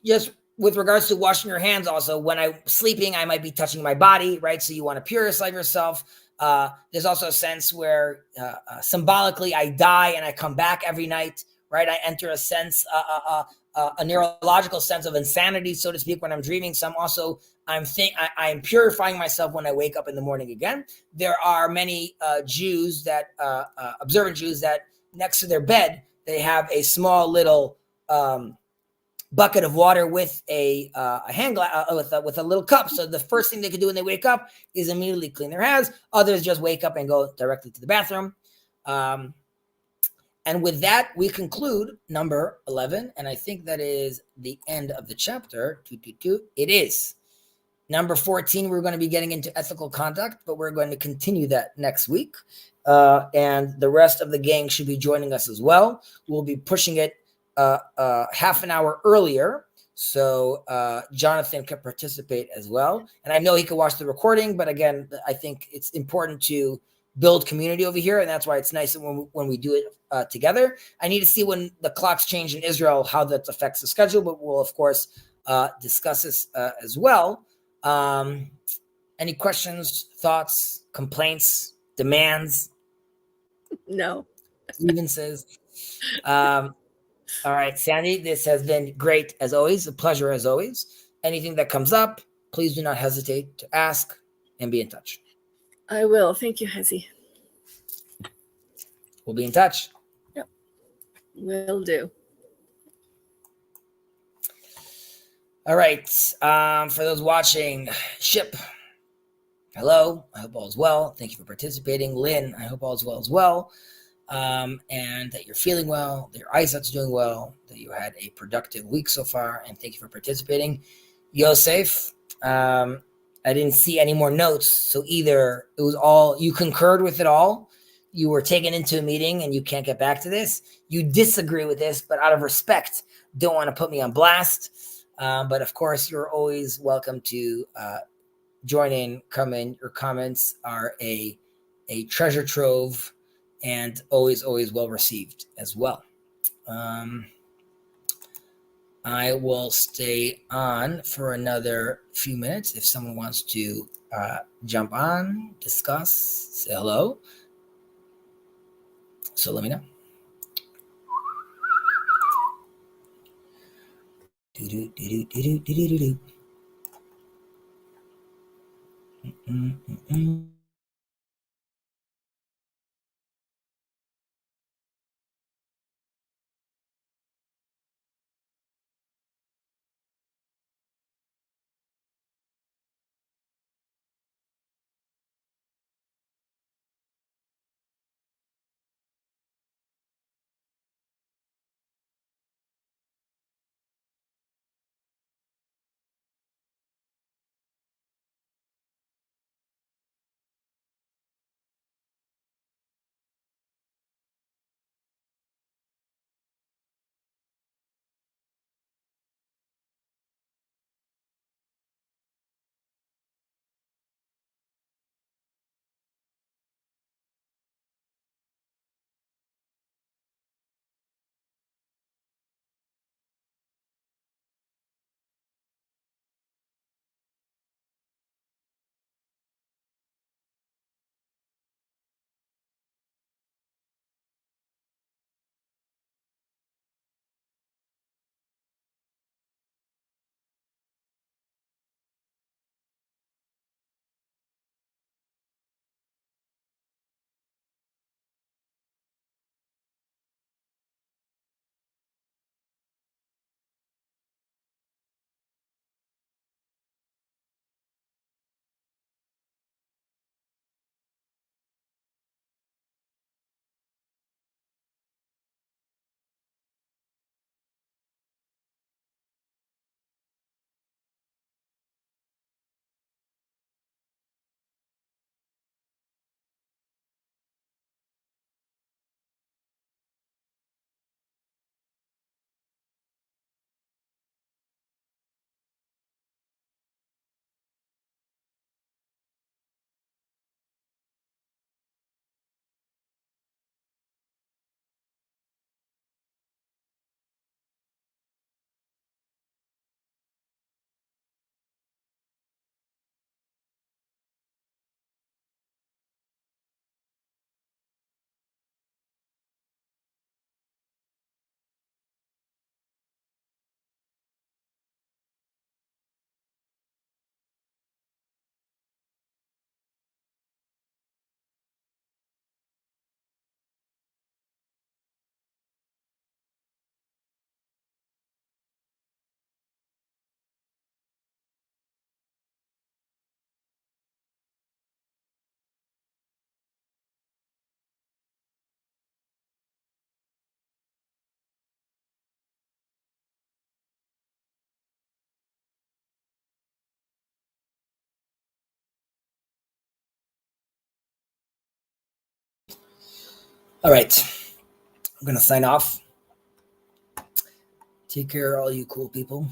Just with regards to washing your hands, also, when I'm sleeping, I might be touching my body, right? So you want to purify yourself. There's also a sense where symbolically I die and I come back every night, right? I enter a sense, a neurological sense of insanity, so to speak, when I'm dreaming. So I'm purifying myself when I wake up in the morning again. There are many Jews that observant Jews that next to their bed they have a small little bucket of water with a hand glass with a little cup. So the first thing they can do when they wake up is immediately clean their hands. Others just wake up and go directly to the bathroom. And with that, we conclude number 11. And I think that is the end of the chapter. It is. Number 14, we're going to be getting into ethical conduct, but we're going to continue that next week. And the rest of the gang should be joining us as well. We'll be pushing it half an hour earlier, so Jonathan can participate as well. And I know he can watch the recording, but again, I think it's important to build community over here, and that's why it's nice when we do it together. I need to see when the clocks change in Israel, how that affects the schedule, but we'll, of course, discuss this as well. Any questions, thoughts, complaints, demands? No. Grievances? All right, Sandy, this has been great as always, a pleasure as always. Anything that comes up, please do not hesitate to ask and be in touch. I will. Thank you, Hezi. We'll be in touch. Yep. Will do. All right. For those watching, Ship, hello. I hope all is well. Thank you for participating. Lynn, I hope all is well as well. And that you're feeling well, that your eyesight's doing well, that you had a productive week so far, and thank you for participating. Yosef, I didn't see any more notes, so either it was all, you concurred with it all, you were taken into a meeting and you can't get back to this, you disagree with this, but out of respect, don't want to put me on blast. But of course, you're always welcome to join in, come in. Your comments are a treasure trove and always well received as well. I will stay on for another few minutes. If someone wants to jump on, discuss, say hello. So let me know. All right. I'm going to sign off. Take care, all you cool people.